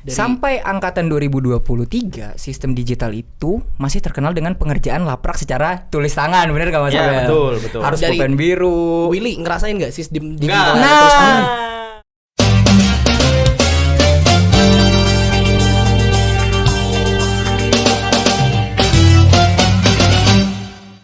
Sampai angkatan 2023 sistem digital itu masih terkenal dengan pengerjaan laprak secara tulis tangan, bener gak Mas? Ya, betul. Harus pulpen biru. Willy ngerasain gak sistem digital? Nah,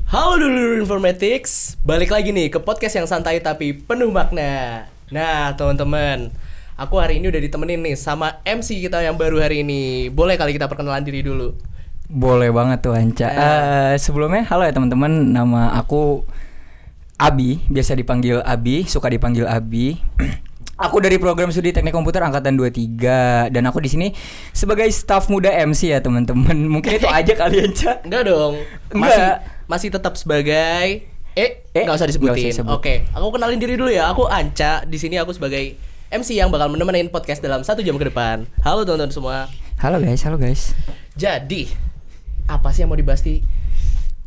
Halo dulu Informatics, balik lagi nih ke podcast yang santai tapi penuh makna. Nah teman-teman, aku hari ini udah ditemenin nih sama MC kita yang baru hari ini. Boleh kali kita perkenalan diri dulu? boleh banget tuh Anca. Sebelumnya halo ya teman-teman, nama aku Abi, biasa dipanggil Abi, suka dipanggil Abi. Aku dari program studi Teknik Komputer angkatan 23 dan aku di sini sebagai staf muda MC ya teman-teman. Mungkin itu aja kali Anca. Enggak dong. Masih tetap sebagai nggak usah disebutin. Oke, aku kenalin diri dulu ya. Aku Anca. Di sini aku sebagai MC yang bakal menemenin podcast dalam 1 jam ke depan. Halo teman-teman semua. Halo guys. Jadi, apa sih yang mau dibahas di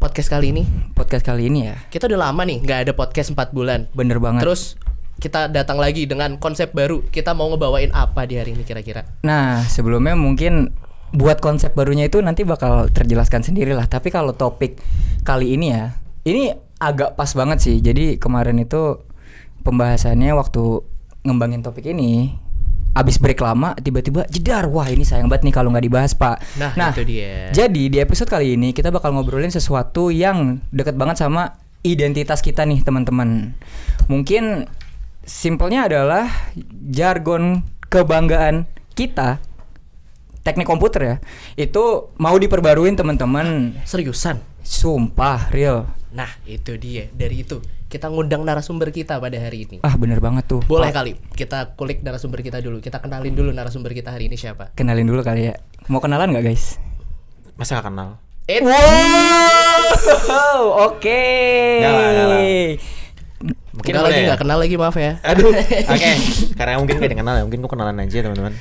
podcast kali ini? Podcast kali ini ya. Kita udah lama nih nggak ada podcast 4 bulan. Bener banget. Terus kita datang lagi dengan konsep baru. Kita mau ngebawain apa di hari ini kira-kira? Nah, sebelumnya mungkin buat konsep barunya itu nanti bakal terjelaskan sendiri lah. Tapi kalau topik kali ini ya, ini agak pas banget sih. Jadi kemarin itu pembahasannya waktu ngembangin topik ini, abis break lama tiba-tiba jedar. Wah ini sayang banget nih kalau nggak dibahas Pak. Nah itu dia. Jadi di episode kali ini kita bakal ngobrolin sesuatu yang deket banget sama identitas kita nih teman-teman. Mungkin simpelnya adalah jargon kebanggaan kita teknik komputer ya. Itu mau diperbaruin teman-teman. Seriusan? Sumpah real. Nah itu dia. Dari itu kita ngundang narasumber kita pada hari ini. Bener banget tuh. Boleh kali kita kulik narasumber kita dulu. Kita kenalin dulu narasumber kita hari ini siapa. Kenalin dulu kali ya. Mau kenalan gak guys? Masa gak kenal? Wow, oke. Mungkin Udah lagi ya? gak kenal lagi, maaf ya. Aduh, oke. Karena mungkin gak kenal ya, mungkin gue kenalan aja teman-teman.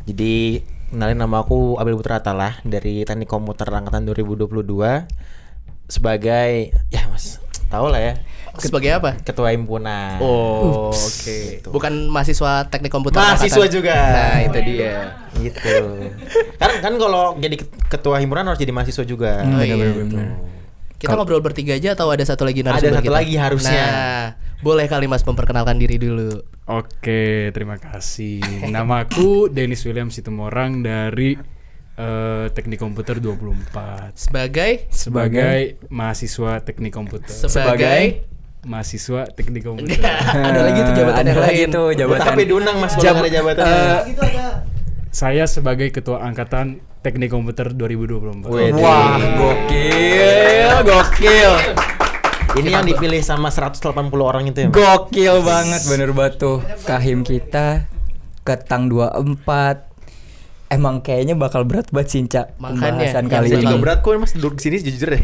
Jadi kenalin, nama aku Abil Putra Atalah dari Teknik Komputer angkatan 2022 sebagai mas tahu lah ya. Sebagai apa? Ketua himpunan. Oh, oke. Bukan mahasiswa teknik komputer. Mahasiswa juga. Nah, itu dia. Gitu. kan kalau jadi ketua himpunan harus jadi mahasiswa juga. Bener. Kita ngobrol bertiga aja atau ada satu lagi narasumber kita? Ada satu lagi harusnya. Nah, boleh kali Mas memperkenalkan diri dulu. Oke, terima kasih. Namaku Dennis William Situmorang dari Teknik Komputer 24. Sebagai mahasiswa Teknik Komputer. Sebagai mahasiswa Teknik Komputer. Ada lagi tuh jabatan yang lain. Tuh jabatan. Tapi diundang Mas kalau ada jabatan. Saya sebagai ketua angkatan Teknik Komputer 2024. Wah, gokil. Ini yang dipilih sama 180 orang itu ya. Gokil banget, bener banget tuh. Kahim kita Ketang 24. Emang kayaknya bakal berat banget Sinca pembahasan kali Saya ini. juga berat kok Mas duduk di sini jujur deh.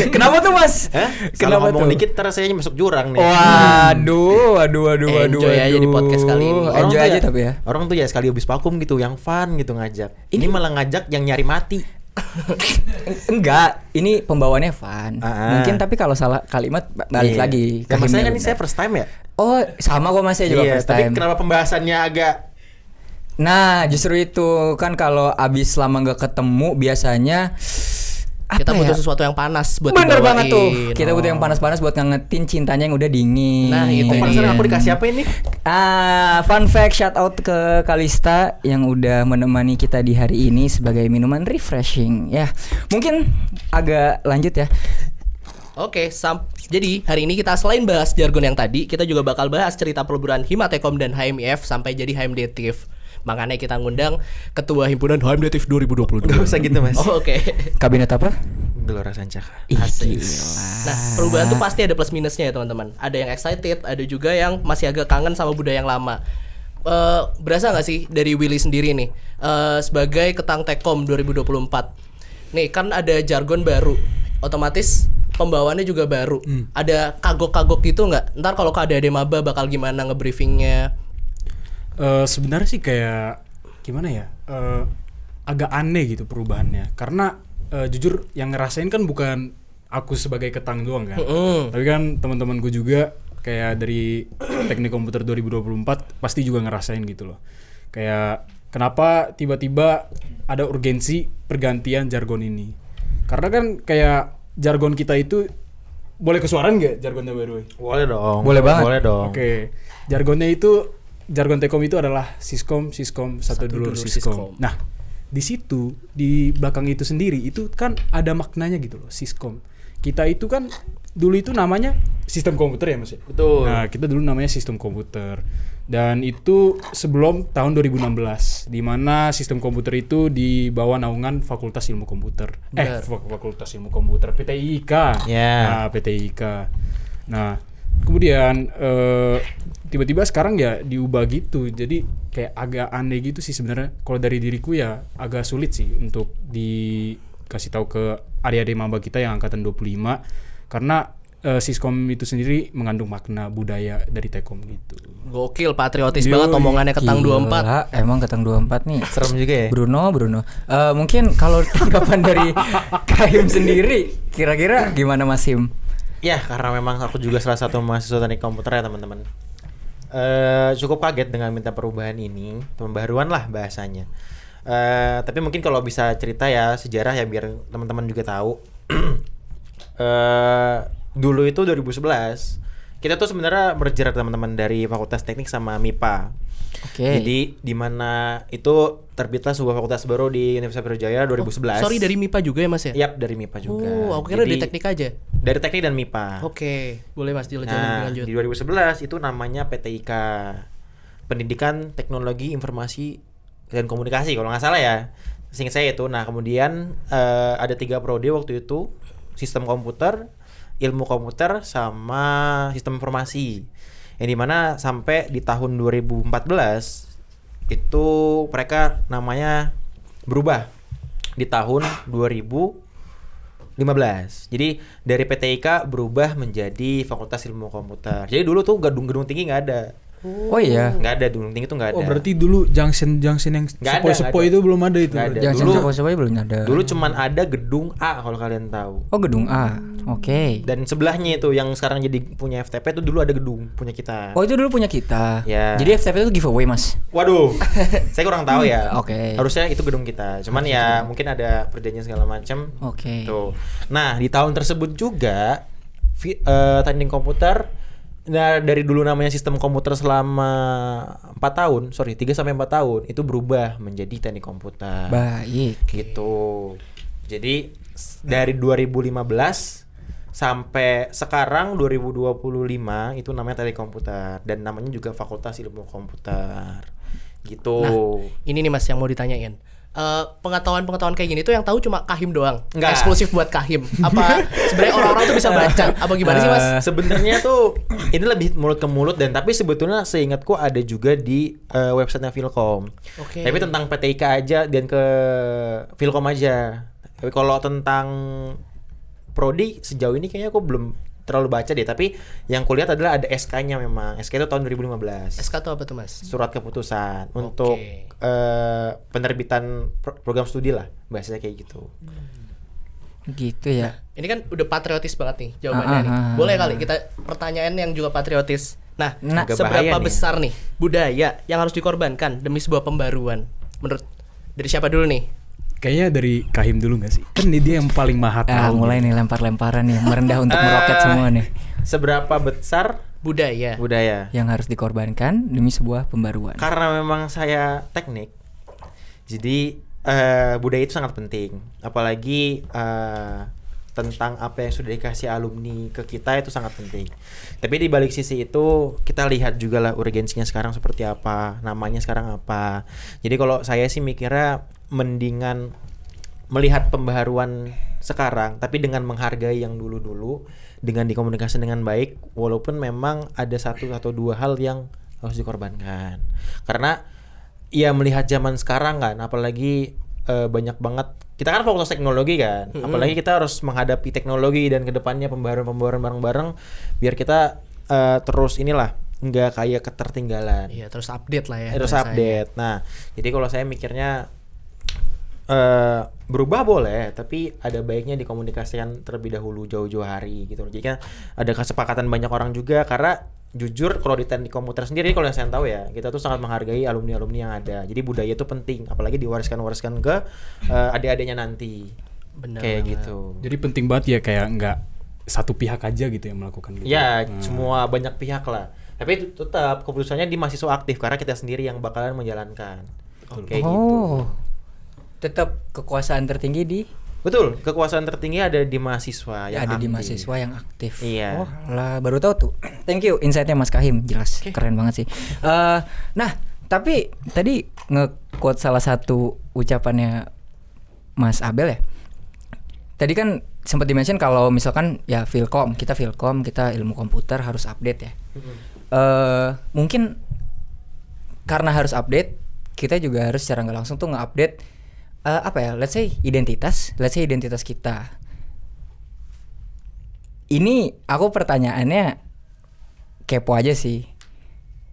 Kenapa tuh Mas? Kenapa Kenapa ngomong tuh? dikit rasanya masuk jurang nih. Waduh. Enjoy aja di podcast kali ini. Enjoy aja tapi ya. Orang tuh ya sekali habis vakum gitu, yang fun gitu ngajak. Ini malah ngajak yang nyari mati. Enggak, ini pembawaannya fun. Mungkin tapi kalau salah kalimat balik lagi. Nah, masalahnya kan ini saya first time ya. Oh, sama kok Mas, saya juga first time. Tapi kenapa pembahasannya agak Nah, justru itu kan kalau abis lama nggak ketemu biasanya kita butuh sesuatu yang panas buat bener dibawain. banget tuh. Kita butuh yang panas-panas buat ngangetin cintanya yang udah dingin. Nah, itu panasan aku dikasih apa ini? Fun fact, shout out ke Kalista yang udah menemani kita di hari ini sebagai minuman refreshing. Ya, mungkin agak lanjut ya. Oke, jadi hari ini kita selain bahas jargon yang tadi, kita juga bakal bahas cerita peleburan Himatekom dan HMIF sampai jadi HMDetiv. Makanya kita ngundang Ketua Himpunan HMDetiv 2022. Gak usah gitu Mas. Oh, oke. Kabinet apa? Gelora Sancaka. Asik. Nah, perubahan tuh pasti ada plus minusnya ya teman-teman. Ada yang excited, ada juga yang masih agak kangen sama budaya yang lama. Berasa nggak sih dari Willy sendiri nih sebagai Ketang Tekom 2024? Nih kan ada jargon baru, otomatis pembawaannya juga baru. Ada kagok-kagok gitu nggak? Ntar kalau ada maba bakal gimana ngebriefingnya? Sebenarnya sih kayak gimana ya? Agak aneh gitu perubahannya. Karena jujur yang ngerasain kan bukan aku sebagai Ketang doang kan. Tapi kan teman-temanku juga kayak dari Teknik Komputer 2024 pasti juga ngerasain gitu loh. Kayak kenapa tiba-tiba ada urgensi pergantian jargon ini. Karena kan kayak jargon kita itu, boleh kesuaran nggak jargonnya by the way? Boleh dong. Boleh banget. Boleh dong. Oke, jargonnya itu, jargon Telkom itu adalah Siskom, satu dulur Siskom. Nah, di situ, di belakang itu sendiri, itu kan ada maknanya gitu loh, Siskom. Kita itu kan dulu itu namanya sistem komputer ya Mas ya? Betul. Nah, kita dulu namanya sistem komputer. Dan itu sebelum tahun 2016, di mana sistem komputer itu di bawah naungan Fakultas Ilmu Komputer. Fakultas Ilmu Komputer, PTIK. Ya. Nah, PTIK. Nah, kemudian tiba-tiba sekarang ya diubah gitu. Jadi kayak agak aneh gitu sih sebenarnya. Kalau dari diriku ya agak sulit sih untuk dikasih tahu ke adik-adik maba kita yang angkatan 25, karena Siskom itu sendiri mengandung makna budaya dari Telkom gitu. Gokil, patriotis banget omongannya Ketang 24. Gila, emang Ketang 24 nih. Serem juga ya. Bruno. Mungkin kalau tanggapan dari Kahim sendiri, kira-kira gimana Mas Him? Ya, karena memang aku juga salah satu mahasiswa teknik komputer ya teman-teman. Cukup kaget dengan minta perubahan ini, pembaharuan lah bahasanya. Tapi mungkin kalau bisa cerita ya sejarah ya biar teman-teman juga tahu. Dulu itu 2011 kita tuh sebenarnya berjerat teman-teman dari Fakultas Teknik sama MIPA. Oke. Jadi di mana itu terbitlah sebuah fakultas baru di Universitas Brawijaya 2011. Sorry, dari MIPA juga ya Mas ya? Yap, dari MIPA juga. Oh, aku kira Jadi, dari teknik aja. Dari teknik dan MIPA. Oke, boleh Mas dilanjut. Nah, di 2011 itu namanya PTIK, Pendidikan Teknologi Informasi dan Komunikasi kalau nggak salah ya. Seingat saya itu. Nah, kemudian ada 3 prodi waktu itu, sistem komputer, ilmu komputer, sama sistem informasi. Yang dimana sampai di tahun 2014 itu mereka namanya berubah di tahun 2015. Jadi dari PTIK berubah menjadi Fakultas Ilmu Komputer. Jadi dulu tuh gedung-gedung tinggi nggak ada. Oh iya. Nggak ada, gedung tinggi tuh nggak ada. Oh, berarti dulu junction yang Nggak ada, sepoi-sepoi itu belum ada itu. Nggak ada. Jangan Dulu- sampai belum ada. Dulu cuman ada gedung A kalau kalian tahu. Oh, gedung A. Oke. Dan sebelahnya itu yang sekarang jadi punya FTP itu dulu ada gedung punya kita. Oh, itu dulu punya kita. Ya. Jadi FTP itu giveaway, Mas. Waduh, saya kurang tahu ya. Oke. Harusnya itu gedung kita. Cuman ya mungkin ada perjanjian segala macam. Oke. Tuh. Nah, di tahun tersebut juga teknik komputer, nah dari dulu namanya sistem komputer selama 3 sampai 4 tahun itu berubah menjadi teknik komputer. Baik. Gitu. Jadi dari 2015 sampai sekarang 2025 itu namanya teknik komputer dan namanya juga Fakultas Ilmu Komputer. Gitu. Nah, ini nih Mas yang mau ditanyain. Pengetahuan kayak gini tuh yang tahu cuma Kahim doang. Enggak. Eksklusif buat Kahim. Apa sebenarnya orang-orang tuh bisa baca? Apa gimana sih Mas? Sebenarnya tuh ini lebih mulut ke mulut dan tapi sebetulnya seingatku ada juga di websitenya Philcom. Oke. Tapi tentang PTIK aja dan ke Philcom aja. Tapi kalau tentang prodi sejauh ini kayaknya aku belum terlalu baca deh. Tapi yang kulihat adalah ada SK-nya memang. SK itu tahun 2015. SK tuh apa tuh Mas? Surat keputusan untuk penerbitan program studi lah bahasanya kayak gitu. Gitu ya. Ini kan udah patriotis banget nih jawabannya nih. Boleh kali kita pertanyaan yang juga patriotis. Nah, Agak seberapa bahaya nih. besar nih budaya yang harus dikorbankan demi sebuah pembaruan? Menurut dari siapa dulu nih? Kayaknya dari Kahim dulu nggak sih? Kan ini dia yang paling mahal. Mulai nih lempar-lemparan nih, merendah untuk meroket semua nih. Seberapa besar Budaya. budaya? Yang harus dikorbankan demi sebuah pembaruan. Karena memang saya teknik, jadi budaya itu sangat penting. Apalagi tentang apa yang sudah dikasih alumni ke kita itu sangat penting. Tapi di balik sisi itu kita lihat juga lah urgensinya sekarang seperti apa, namanya sekarang apa. Jadi kalau saya sih mikirnya mendingan melihat pembaharuan sekarang, tapi dengan menghargai yang dulu-dulu, dengan dikomunikasi dengan baik, walaupun memang ada 1 atau 2 hal yang harus dikorbankan. Karena ya melihat zaman sekarang kan, apalagi banyak banget, kita kan fakultas teknologi kan, apalagi kita harus menghadapi teknologi dan kedepannya pembaharuan bareng-bareng, biar kita terus inilah nggak kayak ketertinggalan. Iya, terus update lah ya. Terus bahasanya. update. Nah, jadi kalau saya mikirnya berubah boleh, tapi ada baiknya dikomunikasikan terlebih dahulu jauh-jauh hari gitu. Jadi kan ada kesepakatan banyak orang juga, karena jujur kalau di teknik komputer sendiri, kalau yang saya tahu ya, kita tuh sangat menghargai alumni-alumni yang ada. Jadi budaya itu penting, apalagi diwariskan ke adik-adiknya nanti. Benar Kayak banget. gitu. Jadi penting banget ya kayak nggak satu pihak aja gitu yang melakukan gitu. Ya, semua banyak pihak lah. Tapi itu tetap keputusannya di mahasiswa aktif karena kita sendiri yang bakalan menjalankan. Kayak gitu. Tetap kekuasaan tertinggi di Betul, kekuasaan tertinggi ada di mahasiswa yang ada di aktif. mahasiswa yang aktif. Iya. Oh, lah baru tahu tuh. Thank you insight-nya Mas Kahim, jelas keren banget sih. Nah, tapi tadi nge-quote salah satu ucapannya Mas Abel ya. Tadi kan sempat di-mention kalau misalkan ya Filkom, kita ilmu komputer harus update ya. Mungkin karena harus update, kita juga harus secara nggak langsung tuh nge-update apa ya, let's say identitas kita. Ini aku pertanyaannya kepo aja sih.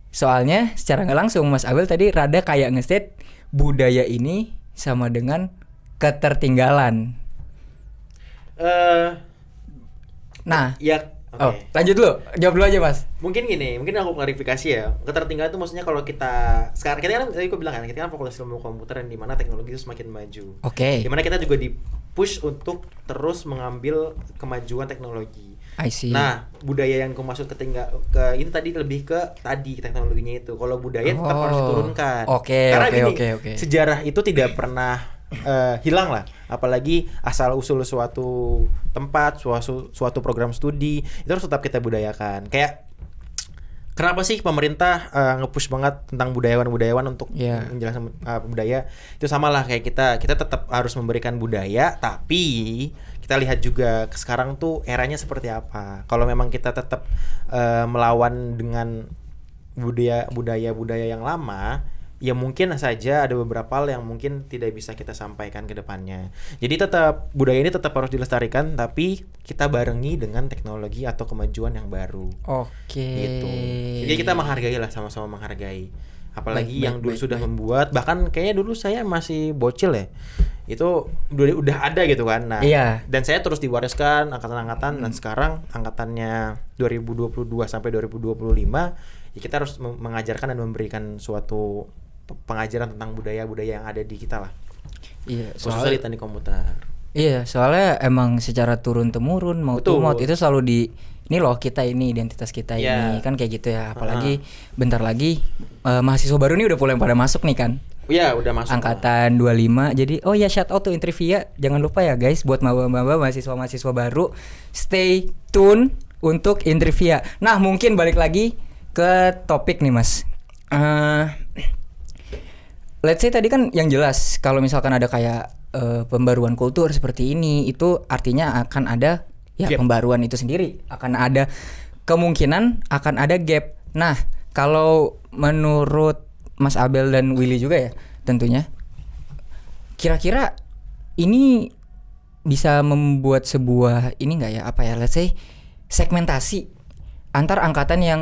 Soalnya secara nggak langsung Mas Abel tadi rada kayak nge-state budaya ini sama dengan ketertinggalan. Nah, Ya, oke. oh, lanjut dulu, jawab dulu aja Mas. Mungkin gini, mungkin aku klarifikasi ya. Ketertinggalan itu maksudnya kalau kita sekarang kita kan tadi aku bilang kan, kita kan fakultas ilmu komputer yang dimana teknologi itu semakin maju. Oke. Dimana kita juga di-push untuk terus mengambil kemajuan teknologi. I see. Nah, budaya yang aku maksud ke ini tadi lebih ke tadi teknologinya itu. Kalau budaya tetap harus diturunkan. Oke, Karena oke, gini, oke. sejarah itu tidak pernah hilang lah. Apalagi asal usul suatu tempat, suatu program studi itu harus tetap kita budayakan. Kayak kenapa sih pemerintah nge-push banget tentang budayawan untuk menjelaskan budaya? Itu sama lah kayak kita tetap harus memberikan budaya, tapi kita lihat juga sekarang tuh eranya seperti apa. Kalau memang kita tetap melawan dengan budaya yang lama, ya mungkin saja ada beberapa hal yang mungkin tidak bisa kita sampaikan ke depannya. Jadi tetap budaya ini tetap harus dilestarikan, tapi kita barengi dengan teknologi atau kemajuan yang baru. Oke. Gitu. Jadi kita menghargai lah, sama-sama menghargai. Apalagi Baik, yang dulu baik, sudah baik. membuat, bahkan kayaknya dulu saya masih bocil ya. Itu udah ada gitu kan. Nah, Iya. dan saya terus diwariskan angkatan-angkatan dan sekarang angkatannya 2022 sampai 2025 ya kita harus mengajarkan dan memberikan suatu pengajaran tentang budaya-budaya yang ada di kita lah. Iya, Khususnya di teknik komputer. Iya, soalnya emang secara turun temurun mau Betul. tumut itu selalu ini loh kita ini identitas kita Iya. ini kan kayak gitu ya. Apalagi bentar lagi mahasiswa baru nih udah mulai pada masuk nih kan. Ya udah masuk. Angkatan 25. Jadi oh ya shout out to Intrivia. Jangan lupa ya guys buat maba-maba mahasiswa baru stay tune untuk Intrivia. Nah, mungkin balik lagi ke topik nih Mas. Let's say tadi kan yang jelas kalau misalkan ada kayak pembaruan kultur seperti ini itu artinya akan ada ya Gap. pembaruan itu sendiri, akan ada kemungkinan akan ada gap. Nah, kalau menurut Mas Abel dan Willy juga ya tentunya, kira-kira ini bisa membuat sebuah ini enggak ya, apa ya, let's say segmentasi antar angkatan yang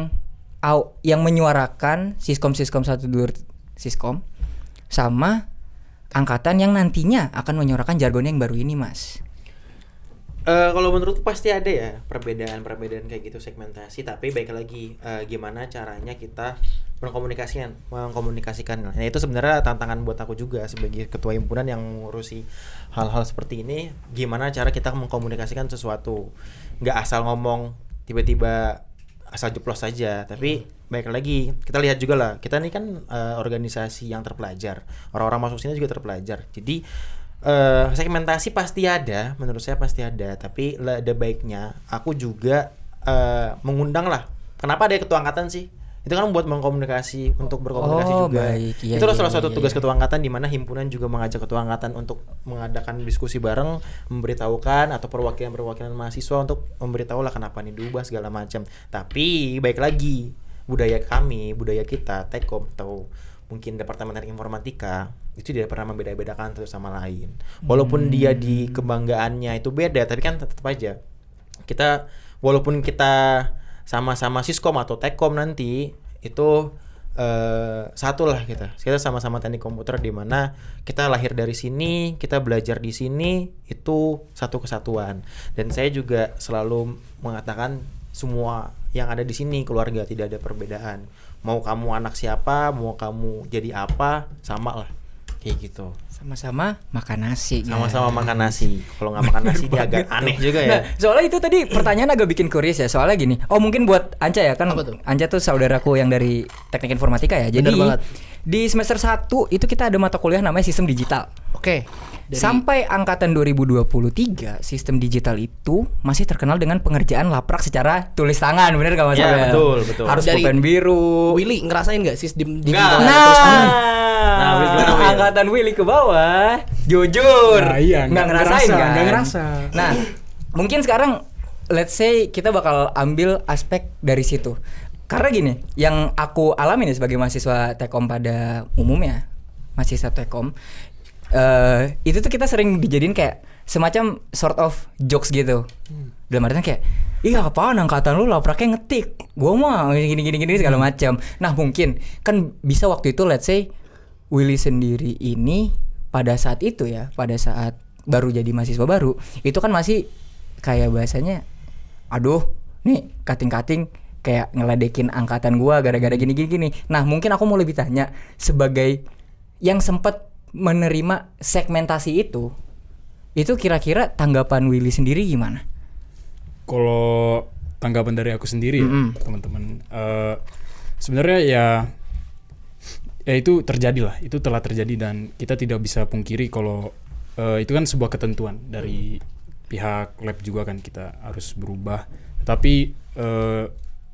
menyuarakan Siskom 1 dulur Siskom sama angkatan yang nantinya akan menyuarakan jargonnya yang baru ini, Mas. Kalau menurutku pasti ada ya perbedaan kayak gitu segmentasi, tapi baik lagi gimana caranya kita mengkomunikasikan. Nah, itu sebenarnya tantangan buat aku juga sebagai ketua himpunan yang mengurusi hal-hal seperti ini. Gimana cara kita mengkomunikasikan sesuatu, nggak asal ngomong tiba-tiba asal jeplos saja, tapi baik lagi kita lihat juga lah, kita ini kan organisasi yang terpelajar, orang-orang masuk sini juga terpelajar. Jadi segmentasi pasti ada, menurut saya pasti ada, tapi ada baiknya aku juga mengundang lah. Kenapa ada ketua angkatan sih? Itu kan buat mengkomunikasi, untuk berkomunikasi juga. Baik. Iya, Itu adalah salah iya, satu iya, tugas iya. ketua angkatan, di mana himpunan juga mengajak ketua angkatan untuk mengadakan diskusi bareng, memberitahukan atau perwakilan mahasiswa untuk memberitahu lah kenapa ini diubah segala macam. Tapi baik lagi budaya kita Tekom atau mungkin Departemen Teknik Informatika itu tidak pernah membeda-bedakan satu sama lain. Walaupun dia di kebanggaannya itu beda, tapi kan tetap aja kita, walaupun kita sama-sama Siskom atau Tekom nanti itu satu lah kita sama-sama teknik komputer, di mana kita lahir dari sini, kita belajar di sini, itu satu kesatuan. Dan saya juga selalu mengatakan semua yang ada di sini, keluarga, tidak ada perbedaan. Mau kamu anak siapa, mau kamu jadi apa, sama lah. Kayak gitu. Sama-sama makan nasi. Sama-sama makan nasi. Kalau nggak makan nasi dia agak aneh juga ya. Nah, soalnya itu tadi pertanyaan agak bikin curious ya. Soalnya gini. Oh, mungkin buat Anca ya kan. Apa tuh? Anca tuh saudaraku yang dari Teknik Informatika ya. Jadi Bener banget. di semester 1 itu kita ada mata kuliah namanya Sistem Digital. Oke. Sampai angkatan 2023, sistem digital itu masih terkenal dengan pengerjaan laprak secara tulis tangan, bener gak Mas? Ya, Abel? betul. Harus Dari pulpen biru. Willy ngerasain nggak sistem Nggak. digital? Nah, terus tangan? Willy gimana, Will? angkatan Willy ke bawah, jujur, Nah, iya, nggak nggak ngerasain ngerasa, kan? nggak ngerasa. Nah, mungkin sekarang let's say kita bakal ambil aspek dari situ. Karena gini, yang aku alami nih sebagai mahasiswa Tekom pada umumnya, mahasiswa Tekom, itu tuh kita sering dijadiin kayak semacam sort of jokes gitu. Dalam artian kayak, iya apaan angkatan lu lapraknya ngetik, gua mah gini segala macam. Nah mungkin kan bisa waktu itu let's say Willy sendiri ini pada saat itu ya, pada saat baru jadi mahasiswa baru, itu kan masih kayak bahasanya, aduh nih kating-kating kayak ngeledekin angkatan gua gara-gara gini. Nah mungkin aku mau lebih tanya sebagai yang sempat menerima segmentasi itu kira-kira tanggapan Willy sendiri gimana? Kalau tanggapan dari aku sendiri ya, teman-teman, sebenarnya ya itu terjadi lah, itu telah terjadi dan kita tidak bisa pungkiri kalau itu kan sebuah ketentuan dari pihak lab juga kan, kita harus berubah. Tapi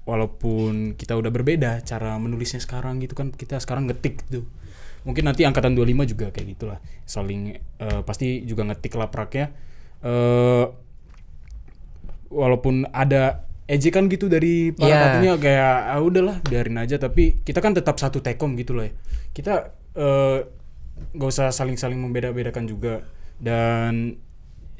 walaupun kita udah berbeda cara menulisnya sekarang gitu kan, kita sekarang ngetik gitu. Mungkin nanti angkatan 25 juga kayak gitulah, saling pasti juga ngetik lapraknya, walaupun ada ejekan gitu dari para katanya kayak udahlah biarin aja, tapi kita kan tetap satu Tekom gitu lah ya. Kita nggak usah saling membeda-bedakan juga, dan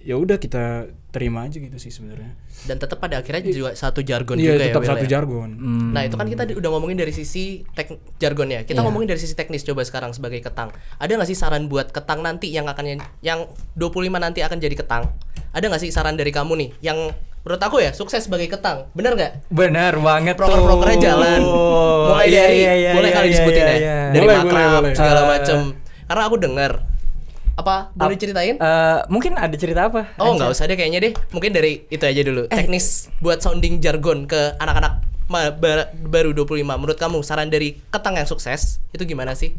ya udah kita terima aja gitu sih sebenarnya. Dan tetap pada akhirnya juga satu jargon Iya, juga ya. tetap Will, satu ya? jargon. Nah itu kan kita udah ngomongin dari sisi jargonnya. Kita ngomongin dari sisi teknis coba sekarang sebagai Ketang. Ada nggak sih saran buat Ketang nanti yang 25 nanti akan jadi Ketang? Ada nggak sih saran dari kamu nih yang menurut aku ya sukses sebagai Ketang? Bener nggak? Bener banget tuh. Proker-prokernya jalan. Mulai dari boleh kali disebutin ya. Dari Boleh, makrab boleh. segala macem. Karena aku dengar. Apa boleh ceritain? Mungkin ada cerita apa? Oh nggak usah deh kayaknya deh. Mungkin dari itu aja dulu. Teknis buat sounding jargon ke anak-anak baru 25. Menurut kamu saran dari Ketang yang sukses itu gimana sih?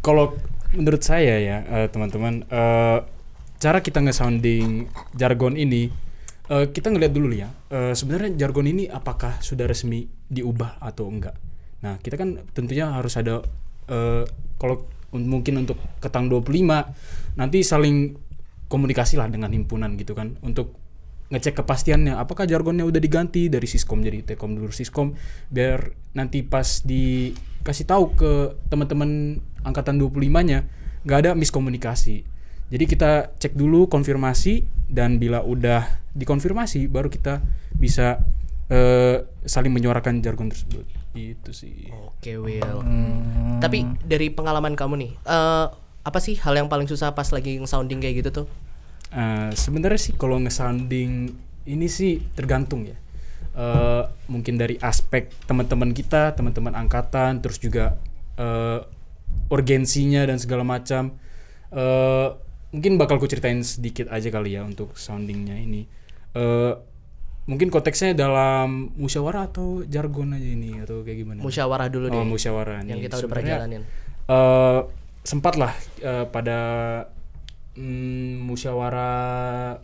Kalau menurut saya ya teman-teman, cara kita nge-sounding jargon ini, kita ngeliat dulu ya, sebenarnya jargon ini apakah sudah resmi diubah atau enggak. Nah kita kan tentunya harus ada, kalau mungkin untuk Ketang 25 nanti saling komunikasi lah dengan himpunan gitu kan, untuk ngecek kepastiannya apakah jargonnya udah diganti dari Siskom jadi Tekom dulu Siskom, biar nanti pas dikasih tahu ke teman-teman angkatan 25-nya nggak ada miskomunikasi. Jadi kita cek dulu konfirmasi, dan bila udah dikonfirmasi baru kita bisa saling menyuarakan jargon tersebut. Itu sih. Oke Will. Tapi dari pengalaman kamu nih, apa sih hal yang paling susah pas lagi sounding kayak gitu tuh? Sebenarnya sih kalau nge-sounding ini sih tergantung ya. Mungkin dari aspek teman-teman kita, teman-teman angkatan, terus juga urgensinya dan segala macam. Mungkin bakal ku ceritain sedikit aja kali ya untuk soundingnya ini. Mungkin konteksnya dalam musyawarah atau jargon aja ini atau kayak gimana? Musyawarah dulu deh. Oh, musyawarah nih. Yang kita udah pernah jalanin. Sempat lah pada musyawarah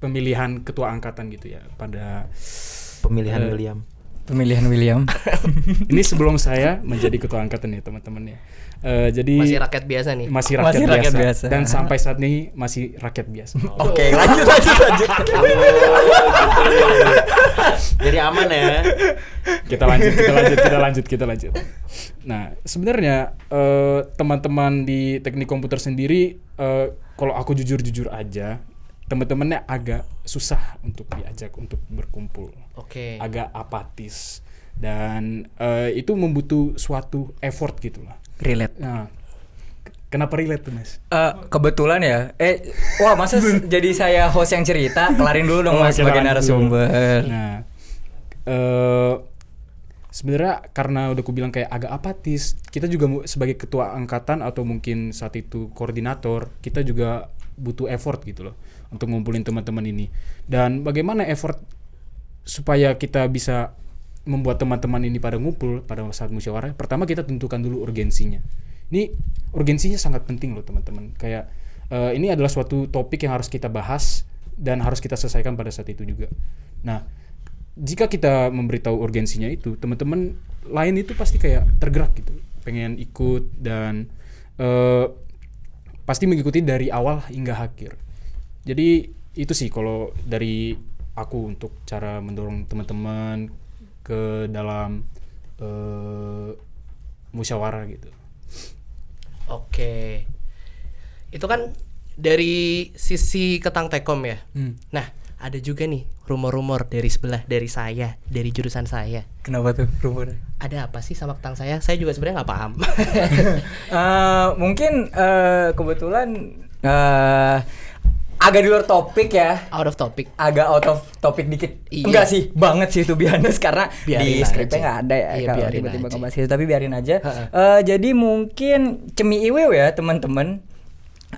pemilihan ketua angkatan gitu ya, pada Pemilihan William. Ini sebelum saya menjadi ketua angkatan ya teman-teman ya. Jadi Masih rakyat biasa nih. masih rakyat rakyat biasa. biasa. Dan sampai saat ini masih rakyat biasa. Oke, lanjut. Jadi aman ya. Kita lanjut. Nah, sebenarnya teman-teman di teknik komputer sendiri, kalau aku jujur aja, teman-temannya agak susah untuk diajak untuk berkumpul. Oke. Agak apatis, dan itu membutuh suatu effort gitulah. Relate. Nah, kenapa relate tuh Mas? Kebetulan ya. Wah, masa jadi saya host yang cerita? Kelarin dulu dong Mas sebagai kita lanjut dulu. narasumber. Nah, sebenarnya karena udah aku bilang kayak agak apatis, kita juga sebagai ketua angkatan atau mungkin saat itu koordinator, kita juga butuh effort gitu loh untuk ngumpulin teman-teman ini. Dan bagaimana effort supaya kita bisa membuat teman-teman ini pada ngumpul pada saat musyawarah? Pertama kita tentukan dulu urgensinya. Ini urgensinya sangat penting loh teman-teman. Kayak ini adalah suatu topik yang harus kita bahas dan harus kita selesaikan pada saat itu juga. Nah, jika kita memberitahu urgensinya itu, teman-teman lain itu pasti kayak tergerak gitu, pengen ikut dan pasti mengikuti dari awal hingga akhir. Jadi itu sih kalau dari aku untuk cara mendorong teman-teman ke dalam musyawarah gitu. Oke. Itu kan dari sisi Ketang Tekom ya. Nah, ada juga nih rumor-rumor dari sebelah, dari saya, dari jurusan saya. Kenapa tuh rumornya? Ada apa sih sama Ketang saya? Saya juga sebenarnya nggak paham. Mungkin kebetulan agak di luar topik ya. Out of topic. Agak out of topic dikit. Iya. Enggak sih, banget sih itu biasa karena Biarin di aja. skripnya nggak ada ya Iya, kalau biarin tiba-tiba aja. ngebahas itu, tapi biarin aja. Jadi mungkin Cemi Iwew ya teman-teman.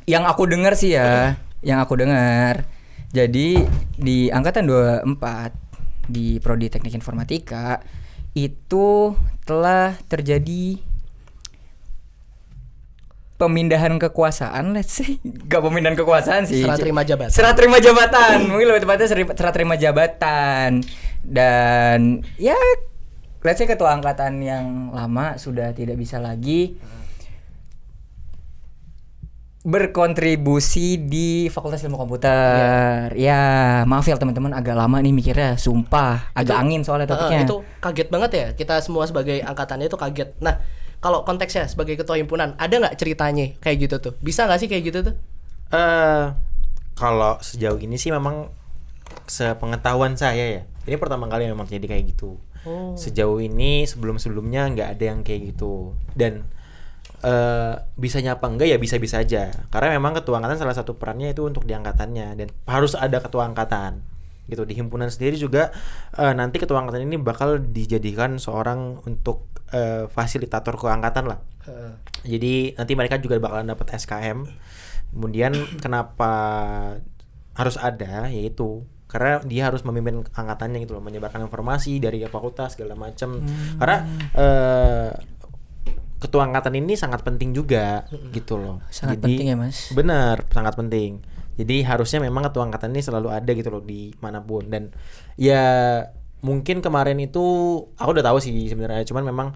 Yang aku dengar sih ya, yang aku dengar. Jadi di angkatan 24 di prodi Teknik Informatika itu telah terjadi pemindahan kekuasaan, let's say. Gak pemindahan kekuasaan sih. Serah terima jabatan. Serah terima jabatan. Mungkin lebih tepatnya serah terima jabatan. Dan ya let's say ketua angkatan yang lama sudah tidak bisa lagi berkontribusi di Fakultas Ilmu Komputer. Ya, maaf ya teman-teman agak lama nih mikirnya, sumpah. Agak angin soalnya topiknya. Itu kaget banget ya. Kita semua sebagai angkatannya itu kaget. Nah, kalau konteksnya sebagai ketua himpunan, ada nggak ceritanya kayak gitu tuh? Bisa nggak sih kayak gitu tuh? Kalau sejauh ini sih memang sepengetahuan saya ya, ini pertama kali memang jadi kayak gitu. Sejauh ini sebelum-sebelumnya nggak ada yang kayak gitu. Dan bisanya apa enggak ya bisa-bisa aja, karena memang ketua angkatan salah satu perannya itu untuk di angkatannya dan harus ada ketua angkatan gitu. Di himpunan sendiri juga nanti ketua angkatan ini bakal dijadikan seorang untuk fasilitator keangkatan lah. Jadi nanti mereka juga bakalan dapat SKM. Kemudian kenapa harus ada, yaitu karena dia harus memimpin angkatannya gitu loh, menyebarkan informasi dari fakultas segala macam. Karena ketua angkatan ini sangat penting juga gitu loh. Sangat Jadi, penting ya, Mas. Benar, sangat penting. Jadi harusnya memang ketua angkatan ini selalu ada gitu loh di manapun. Dan ya mungkin kemarin itu aku udah tahu sih sebenarnya, cuman memang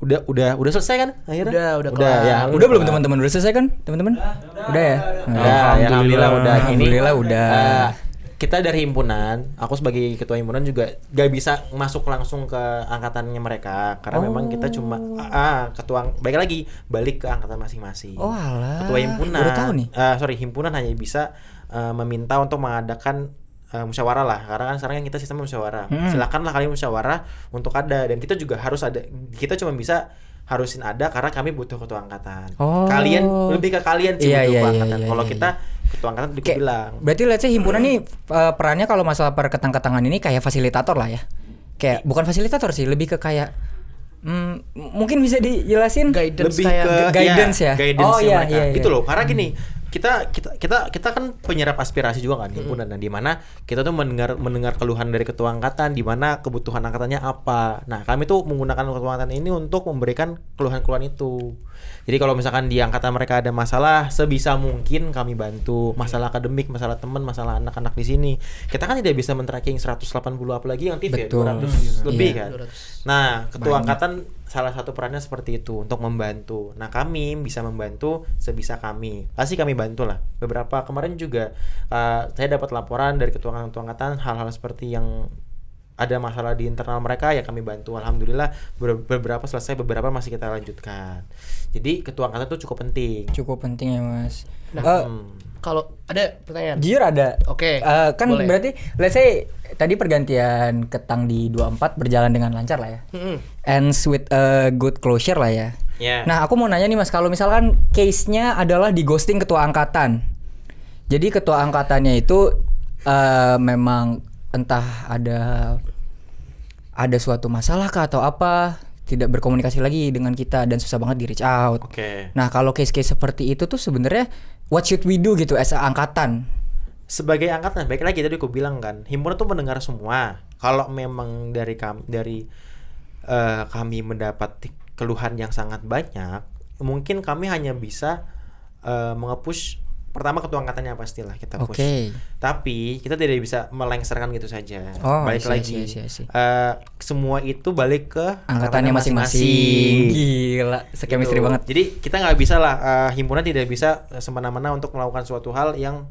udah selesai kan akhirnya? Udah kelar. ya. Udah belum teman-teman? Udah selesai kan teman-teman? Udah ya? Alhamdulillah udah. Alhamdulillah udah. Kita dari himpunan, aku sebagai ketua himpunan juga gak bisa masuk langsung ke angkatannya mereka karena memang kita cuma ketua, balik ke angkatan masing-masing. Oh alah. Ketua himpunan. Baru tahu nih. Himpunan hanya bisa meminta untuk mengadakan musyawarah lah, karena kan sekarang kan kita sistem musyawarah. Silakanlah kalian musyawarah untuk ada, dan kita juga harus ada. Kita cuma bisa harusin ada karena kami butuh ketua angkatan. Kalian lebih ke kalian sih butuh ketua angkatan. Kalau kita ketua angkatan udah bilang. Berarti let's say himpunan nih perannya kalau masalah perketang-ketangan ini kayak fasilitator lah ya. Kayak bukan fasilitator sih, lebih ke kayak mungkin bisa dijelasin Guidance Lebih kayak ke guidance ya. Guidance Oh, iya, mereka. iya, iya. Gitu loh. Karena gini, kita kan penyerap aspirasi juga kan himpunan, dan di mana kita tuh mendengar keluhan dari ketua angkatan, di mana kebutuhan angkatannya apa. Nah, kami tuh menggunakan ketua angkatan ini untuk memberikan keluhan-keluhan itu. Jadi kalau misalkan di angkatan mereka ada masalah, sebisa mungkin kami bantu. Masalah akademik, masalah teman, masalah anak-anak di sini. Kita kan tidak bisa men-tracking 180 apalagi yang TV ya, Betul. 200 lebih Iya. kan. Nah, ketua angkatan salah satu perannya seperti itu, untuk membantu. Nah, kami bisa membantu sebisa kami. Pasti kami bantu lah. Beberapa kemarin juga saya dapat laporan dari ketua angkatan hal-hal seperti yang ada masalah di internal mereka, ya kami bantu. Alhamdulillah beberapa selesai, beberapa masih kita lanjutkan. Jadi ketua angkatan itu cukup penting. cukup penting ya, Mas. Kalau ada pertanyaan. Jujur ada. Oke, Kan boleh. berarti let's say tadi pergantian ketang di 24 berjalan dengan lancar lah ya. Ends with a good closure lah ya. Ya. Nah, aku mau nanya nih Mas, kalau misalkan case-nya adalah di ghosting ketua angkatan. Jadi ketua angkatannya itu memang entah ada ada suatu masalah kah atau apa, tidak berkomunikasi lagi dengan kita dan susah banget di reach out. Oke. Nah, kalau case-case seperti itu tuh sebenarnya what should we do gitu as a angkatan? Sebagai angkatan, baik lagi tadi aku bilang kan, himpunan tuh mendengar semua. Kalau memang dari kami mendapat keluhan yang sangat banyak, mungkin kami hanya bisa nge-push pertama ketua angkatannya pastilah kita push. Oke. Tapi kita tidak bisa melengsarkan gitu saja. Oh, balik I lagi. see. Semua itu balik ke Angkatannya masing-masing. Gila, sekemistri Gitu. banget. Jadi kita nggak bisa lah, himpunan tidak bisa semena-mena untuk melakukan suatu hal yang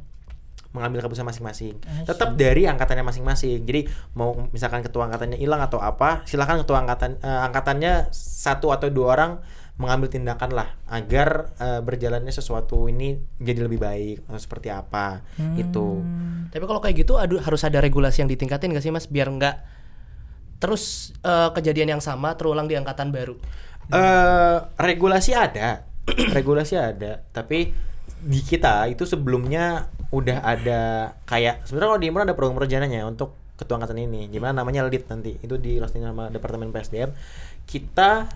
mengambil keputusan masing-masing. Tetap dari angkatannya masing-masing. Jadi mau misalkan ketua angkatannya hilang atau apa, silakan ketua angkatannya 1 atau 2 orang mengambil tindakan lah agar berjalannya sesuatu ini menjadi lebih baik atau seperti apa itu. Tapi kalau kayak gitu harus ada regulasi yang ditingkatin gak sih Mas biar nggak terus kejadian yang sama terulang di angkatan baru? Regulasi ada, tapi di kita itu sebelumnya udah ada kayak sebenarnya kalau di himpunan ada program perjananya untuk ketua angkatan ini, gimana namanya lead nanti itu dilaksanakan sama Departemen PSDM. Kita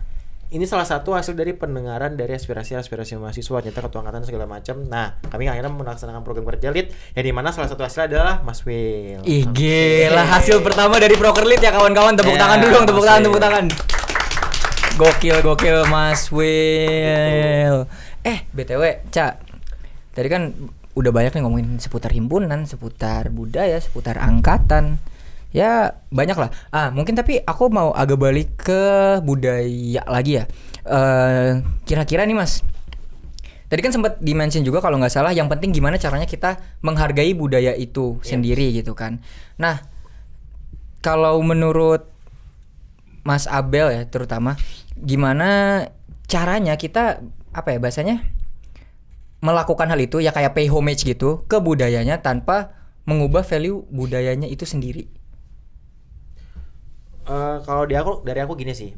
ini salah satu hasil dari pendengaran dari aspirasi mahasiswa, nyata ketua angkatan segala macam. Nah, kami akhirnya melaksanakan program kerja lead yang dimana salah satu hasilnya adalah Mas Will. Ih, gila, hasil pertama dari Proker Lead ya kawan-kawan. Tepuk tangan dulu dong, tepuk tangan. Gokil Mas Will. BTW, Ca. Tadi kan udah banyak nih ngomongin seputar himpunan, seputar budaya, seputar angkatan. Ya banyak lah. Mungkin tapi aku mau agak balik ke budaya lagi ya. Kira-kira nih Mas, tadi kan sempat di-mention juga kalau nggak salah, yang penting gimana caranya kita menghargai budaya itu sendiri gitu kan. Nah, kalau menurut Mas Abel ya terutama, gimana caranya kita bahasanya melakukan hal itu ya kayak pay homage gitu ke budayanya tanpa mengubah value budayanya itu sendiri? Kalau dari aku gini sih,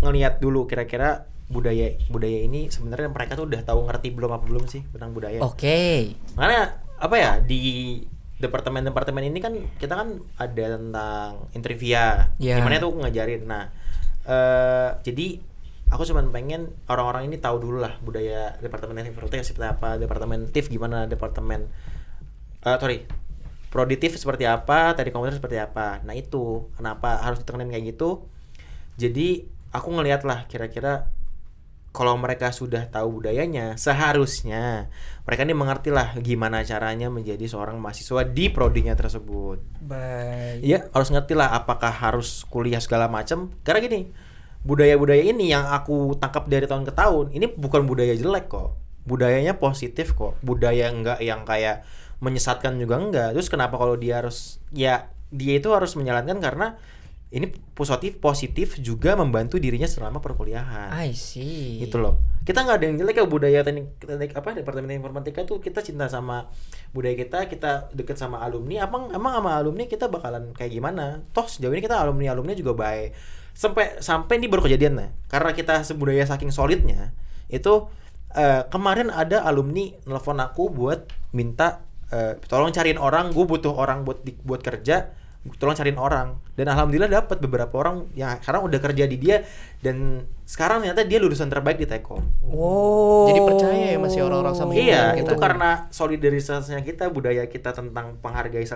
ngelihat dulu kira-kira budaya ini sebenarnya mereka tuh udah tahu ngerti belum sih tentang budaya. Oke. Karena di departemen ini kan kita kan ada tentang interview, gimana tuh ngajarin. Nah, jadi aku cuma pengen orang-orang ini tahu dulu lah budaya departemen informatika seperti apa, departemen TIF gimana, Proditif seperti apa, tadi komputer seperti apa. Nah itu kenapa harus ditekenin kayak gitu. Jadi aku ngeliat lah kira-kira kalau mereka sudah tahu budayanya, seharusnya mereka ini mengerti lah gimana caranya menjadi seorang mahasiswa di prodinya tersebut. Baik. Iya, harus ngerti lah apakah harus kuliah segala macam. Karena gini, budaya-budaya ini yang aku tangkap dari tahun ke tahun, ini bukan budaya jelek kok. Budayanya positif kok. Budaya enggak yang kayak menyesatkan juga enggak. Terus kenapa kalau dia itu harus menjalankan karena ini positif juga membantu dirinya selama perkuliahan. I see. Itu loh. Kita nggak ada yang jelek ya budaya teknik departemen informatika tuh, kita cinta sama budaya kita deket sama alumni. Emang sama alumni kita bakalan kayak gimana? Toh sejauh ini kita alumni juga baik. Sampai ini baru kejadian nah. Karena kita sebudaya saking solidnya, itu kemarin ada alumni nelfon aku buat minta tolong cariin orang, gue butuh orang buat kerja, tolong cariin orang. Dan alhamdulillah dapat beberapa orang yang sekarang udah kerja di dia, dan sekarang ternyata dia lulusan terbaik di Telkom. Oh. Jadi percaya ya masih orang-orang sama Iya, kita. itu karena solidaritasnya kita, budaya kita tentang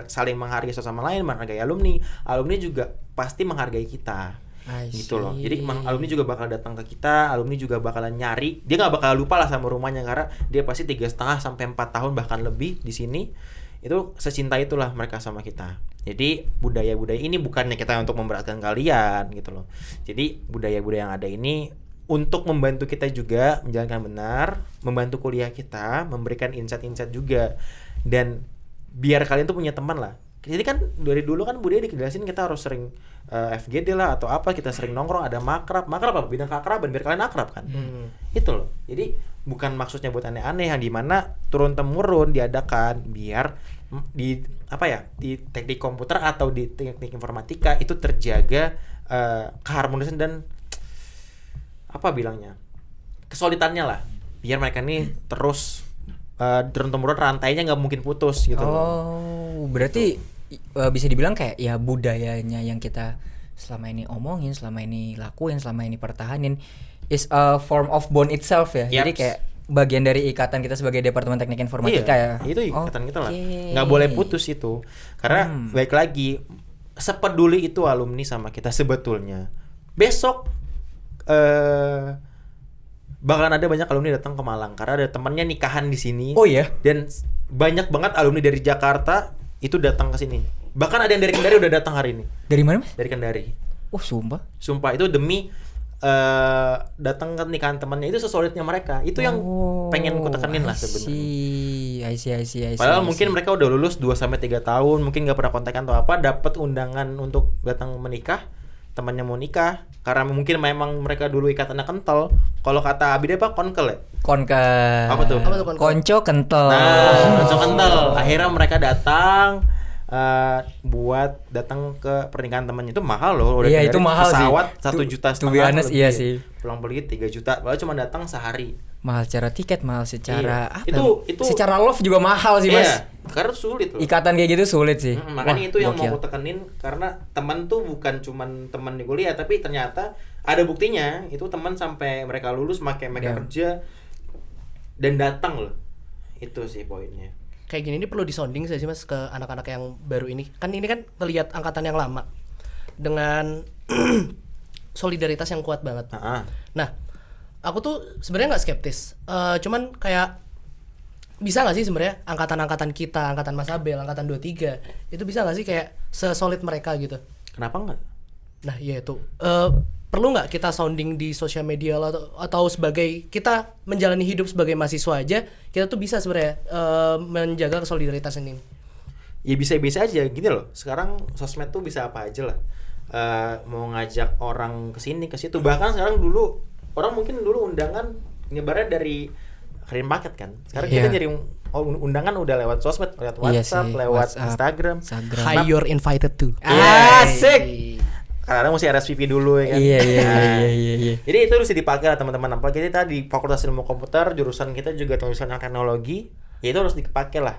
saling menghargai satu sama lain, menghargai alumni juga pasti menghargai kita. Gitu loh. Jadi alumni juga bakal datang ke kita, alumni juga bakalan nyari. Dia nggak bakal lupa lah sama rumahnya karena dia pasti 3,5 sampai 4 tahun bahkan lebih di sini. Itu secinta itulah mereka sama kita. Jadi budaya-budaya ini bukannya kita untuk memberatkan kalian gitu loh. Jadi budaya-budaya yang ada ini untuk membantu kita juga menjalankan benar, membantu kuliah kita, memberikan insight-insight juga, dan biar kalian tuh punya teman lah. Jadi kan dari dulu kan budaya dijelasin kita harus sering FGD lah atau apa, kita sering nongkrong, ada makrab apa bidang keakraban biar kalian akrab kan. Itu loh. Jadi bukan maksudnya buat aneh-aneh, yang dimana turun temurun diadakan biar di teknik komputer atau di teknik informatika itu terjaga keharmonisan dan kesolidannya lah, biar mereka ini terus turun temurun, rantainya nggak mungkin putus gitu loh. Berarti bisa dibilang kayak ya budayanya yang kita selama ini omongin, selama ini lakuin, selama ini pertahanin is a form of bond itself ya. Jadi Yaps. kayak bagian dari ikatan kita sebagai Departemen Teknik Informatika ya. Itu ikatan kita lah. Oke. Nggak boleh putus itu. Karena baik lagi sepeduli itu alumni sama kita sebetulnya. Besok bakalan ada banyak alumni datang ke Malang karena ada temannya nikahan di sini. Oh iya? Dan banyak banget alumni dari Jakarta itu datang ke sini. Bahkan ada yang dari Kendari udah datang hari ini. Dari mana, Mas? Dari Kendari. Oh, sumpah. Sumpah itu demi datang ke nikahan temannya itu sesolidnya mereka. Itu yang pengen ku tekenin lah sebenarnya. I see. Padahal mungkin mereka udah lulus 2 sampai 3 tahun, mungkin nggak pernah kontekan atau apa, dapat undangan untuk datang menikah, temannya mau nikah, karena mungkin memang mereka dulu ikatannya kental. Kalau kata Abide apa konkel ya? Konkel. Apa tuh? konkel? Konco kental. Nah, langsung kental. Akhirnya mereka datang buat datang ke pernikahan temannya. Itu mahal loh. Udah Iya, dari itu mahal sih. pesawat 1,5 juta. To be honest, lebih. iya sih. Pulang pergi 3 juta. Padahal cuma datang sehari. Mahal secara tiket, mahal secara Iya. apa? Itu secara love juga mahal sih, Mas. Iya, karena sulit loh. Ikatan kayak gitu sulit sih. Makanya Wah, itu yang gokil. mau aku tekenin, karena teman tuh bukan cuman teman di kuliah, tapi ternyata ada buktinya. Itu teman sampai mereka lulus, mereka Iya. kerja dan datang loh. Itu sih poinnya. Kayak gini ini perlu disonding sih Mas ke anak-anak yang baru ini. Kan ini kan ngelihat angkatan yang lama dengan solidaritas yang kuat banget. Nah, aku tuh sebenarnya nggak skeptis. Cuman kayak bisa nggak sih sebenarnya angkatan-angkatan kita, angkatan Mas Abel, angkatan 23 itu bisa nggak sih kayak sesolid mereka gitu? Kenapa enggak? Nah, iya itu. Perlu nggak kita sounding di sosial media atau sebagai kita menjalani hidup sebagai mahasiswa aja, kita tuh bisa sebenarnya menjaga kesolidaritas ini. Ya bisa-bisa aja gini loh. Sekarang sosmed tuh bisa apa aja lah. Mau ngajak orang ke sini ke situ. Bahkan sekarang dulu orang mungkin dulu undangan nyebarnya dari kirim paket kan. Sekarang kita ngirim undangan udah lewat sosmed, lewat WhatsApp, lewat Instagram. Hi, you're invited to. Asik. Karena mesti RSVP dulu ya kan. Iya. Jadi itu harus dipakai lah teman-teman. Apalagi kita di Fakultas Ilmu Komputer, jurusan kita juga jurusan teknologi, ya itu harus dipakai lah.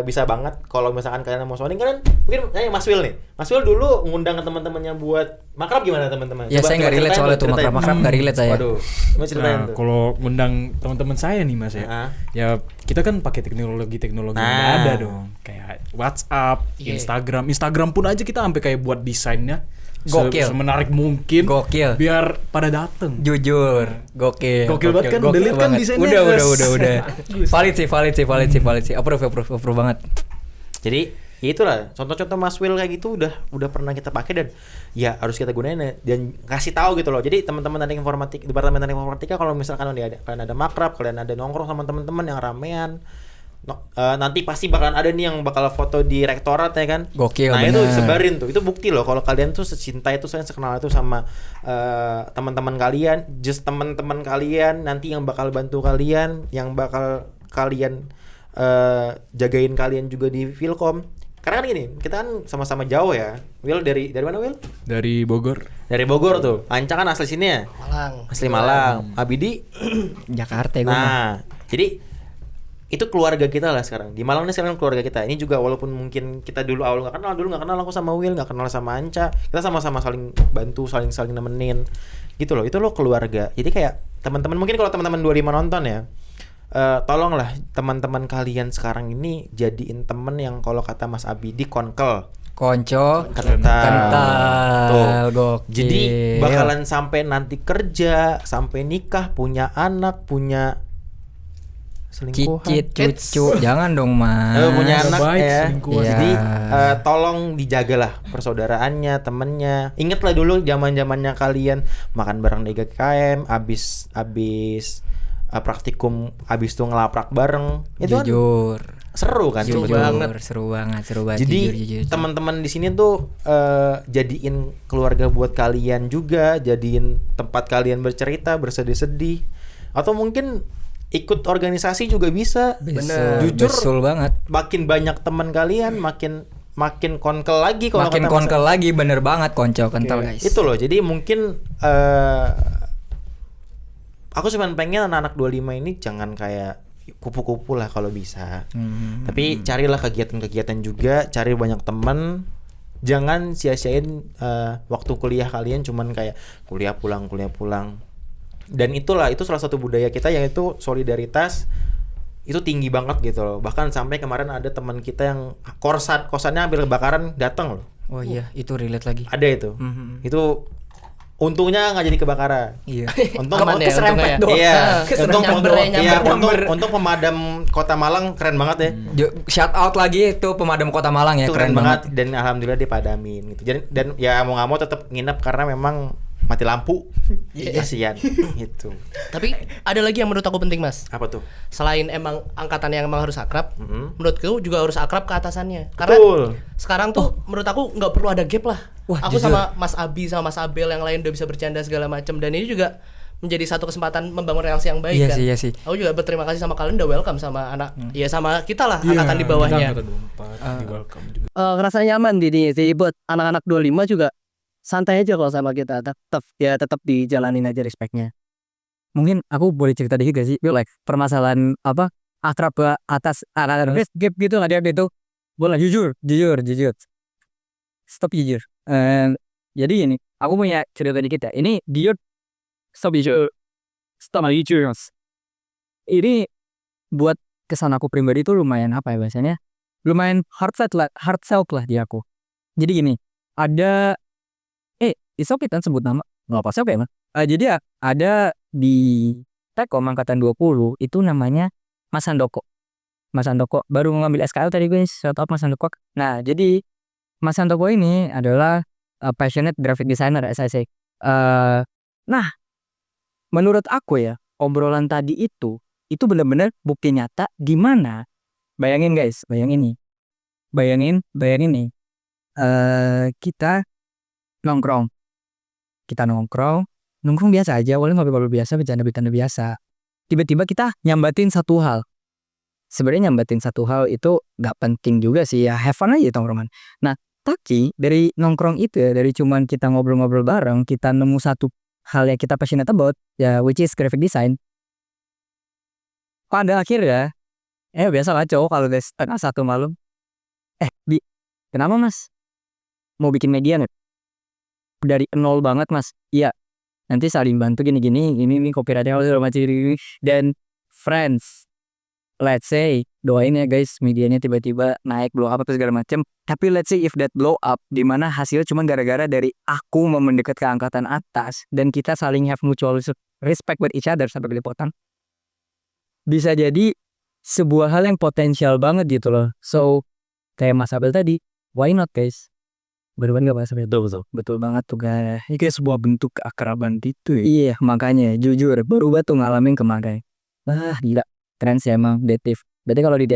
Bisa banget kalau misalkan kalian mau sounding, kalian mungkin Mas Will nih. Mas Will dulu ngundang ke teman-temannya buat makrab gimana teman-teman? Ya saya nggak relate soalnya tuh makrab nggak relate saya. Waduh, mau ceritain Nah, tuh. kalau ngundang teman-teman saya nih Mas ya. Ya kita kan pakai teknologi yang ada dong. Kayak WhatsApp, Instagram pun aja kita sampai kayak buat desainnya Gokil. semenarik mungkin. Gokil. Biar pada dateng. Jujur, gokil. Gokil banget kan, udah liat kan desainnya. Udah. Valid sih. Approve banget. Jadi ya itulah contoh-contoh Mas Will kayak gitu udah pernah kita pakai dan ya harus kita gunain dan kasih tahu gitu loh. Jadi teman-teman teknik informatika, Departemen Teknik Informatika, kalau misalkan kalian ada makrab, kalian ada nongkrong sama teman-teman yang ramean, nanti pasti bakalan ada nih yang bakal foto di rektorat ya kan. Gokil, nah bener. itu disebarin tuh. Itu bukti loh kalau kalian tuh secinta itu, saya sekenal itu sama teman-teman kalian, just teman-teman kalian nanti yang bakal bantu kalian, yang bakal kalian jagain kalian juga di Filkom. Karena kan gini, kita kan sama-sama jauh ya. Will dari mana Will? Dari Bogor. Dari Bogor tuh. Anca kan asli sini ya? Malang. Asli Malang. Abidi Jakarta gue. nah, jadi itu keluarga kita lah sekarang. Di Malang ini sekarang keluarga kita. Ini juga walaupun mungkin kita dulu awal nggak kenal aku sama Will, nggak kenal sama Anca. Kita sama-sama saling bantu, saling nemenin. Gitu loh. Itu loh keluarga. Jadi kayak teman-teman, mungkin kalau teman-teman 25 nonton ya, tolonglah teman-teman kalian sekarang ini jadiin temen yang kalau kata Mas Abidi konco kental. Tuh. Gokil. Jadi bakalan sampai nanti kerja, sampai nikah, punya anak, punya selingkuhan, cicit, cucu, jangan dong Mas. punya anak baik, ya. selingkuhan. Jadi tolong dijagalah persaudaraannya, temennya. Ingatlah dulu zaman-zamannya kalian makan bareng di GKM, abis praktikum, abis tuh ngelaprak bareng. Itu Jujur. kan seru kan? Seru sebetulnya. banget. Seru banget. Jadi jujur. teman-teman di sini tuh jadiin keluarga buat kalian juga, jadiin tempat kalian bercerita, bersedih-sedih, atau mungkin ikut organisasi juga bisa. Bener. Jujur, Betul banget. makin banyak teman kalian, makin konkel lagi kalau Makin kata konkel lagi, bener banget konco kental guys. itu loh. Jadi mungkin aku cuma pengen anak-anak 25 ini jangan kayak kupu-kupu lah kalau bisa. Tapi carilah kegiatan-kegiatan juga, cari banyak teman Jangan sia-siain waktu kuliah kalian cuman kayak kuliah pulang. Dan itu salah satu budaya kita, yaitu solidaritas itu tinggi banget gitu loh. Bahkan sampai kemarin ada teman kita yang kosannya hampir kebakaran, datang loh. Oh iya, itu relate lagi. Ada itu. Itu untungnya nggak jadi kebakaran. Iya. Untung Aman ya, keserempet untungnya ya. doang. Iya, Nyamber. untung pemadam Kota Malang keren banget ya. Shout out lagi tuh pemadam Kota Malang ya, Itu keren banget. dan alhamdulillah dipadamin gitu. Jadi dan ya mau nggak mau tetap nginep karena memang mati lampu. Iya. Kasihan gitu. Tapi ada lagi yang menurut aku penting, Mas. Apa tuh? Selain emang angkatan yang emang harus akrab, Mhm. menurutku juga harus akrab ke atasannya. Karena Betul. sekarang tuh menurut aku nggak perlu ada gap lah. Wah, Aku jujur. sama Mas Abi sama Mas Abel yang lain udah bisa bercanda segala macam, dan ini juga menjadi satu kesempatan membangun relasi yang baik Iya kan. sih, iya sih. Aku juga berterima kasih sama kalian udah welcome sama anak, ya sama kita lah angkatan di bawahnya. Angkatan 24 di welcome juga. Ngerasa nyaman di buat anak-anak 25 juga santai aja kalau sama kita, tetap dijalanin aja respectnya. Mungkin aku boleh cerita dikit gak sih? Like permasalahan apa? Akrab ke atas gap gitu nggak dia itu? Boleh jujur. Stop jujur. Jadi ini aku punya cerita dikit ya. Ini dia stop jujur. Ini buat kesan aku pribadi itu lumayan apa ya bahasanya? Lumayan hard self lah di aku. Jadi gini, ada it's okay kan sebut nama? Nggak apa sih, oke mah. Jadi ya ada di Telkom angkatan 20 itu namanya Mas Handoko. Mas Handoko baru ngambil SKL tadi guys, shout out Mas Handoko. Nah, jadi Mas Handoko ini adalah passionate graphic designer as I say. Nah, menurut aku ya, obrolan tadi itu benar-benar bukti nyata di mana bayangin guys, bayangin nih. Kita nongkrong biasa aja, awalnya ngobrol biasa, bercanda biasa. Tiba-tiba kita nyambatin satu hal. Sebenarnya nyambatin satu hal itu gak penting juga sih ya, have fun aja tongkrongan. Nah, tapi dari nongkrong itu ya, dari cuman kita ngobrol-ngobrol bareng, kita nemu satu hal yang kita passionate about, ya which is graphic design. Pada akhirnya, biasa lah cowok kalau udah setengah satu malam, kenapa mas? Mau bikin media nih? Dari nol banget mas. Iya, nanti saling bantu gini copyrightnya macam ini. Dan friends, let's say doain ya guys medianya tiba-tiba naik blow up atau segala macam. Tapi let's say if that blow up di mana hasilnya cuma gara-gara dari aku mau mendekat ke angkatan atas dan kita saling have mutual respect with each other sampai belepotan, bisa jadi sebuah hal yang potensial banget gitu loh. So kayak Mas Abel tadi, why not guys? Bener-bener gak Mas Abel? Betul banget tuh guys. Ini kayak sebuah bentuk keakraban gitu ya. Iya, makanya jujur baru tuh ngalamin kemarin. Wah gila, keren sih emang Detif. Berarti kalau di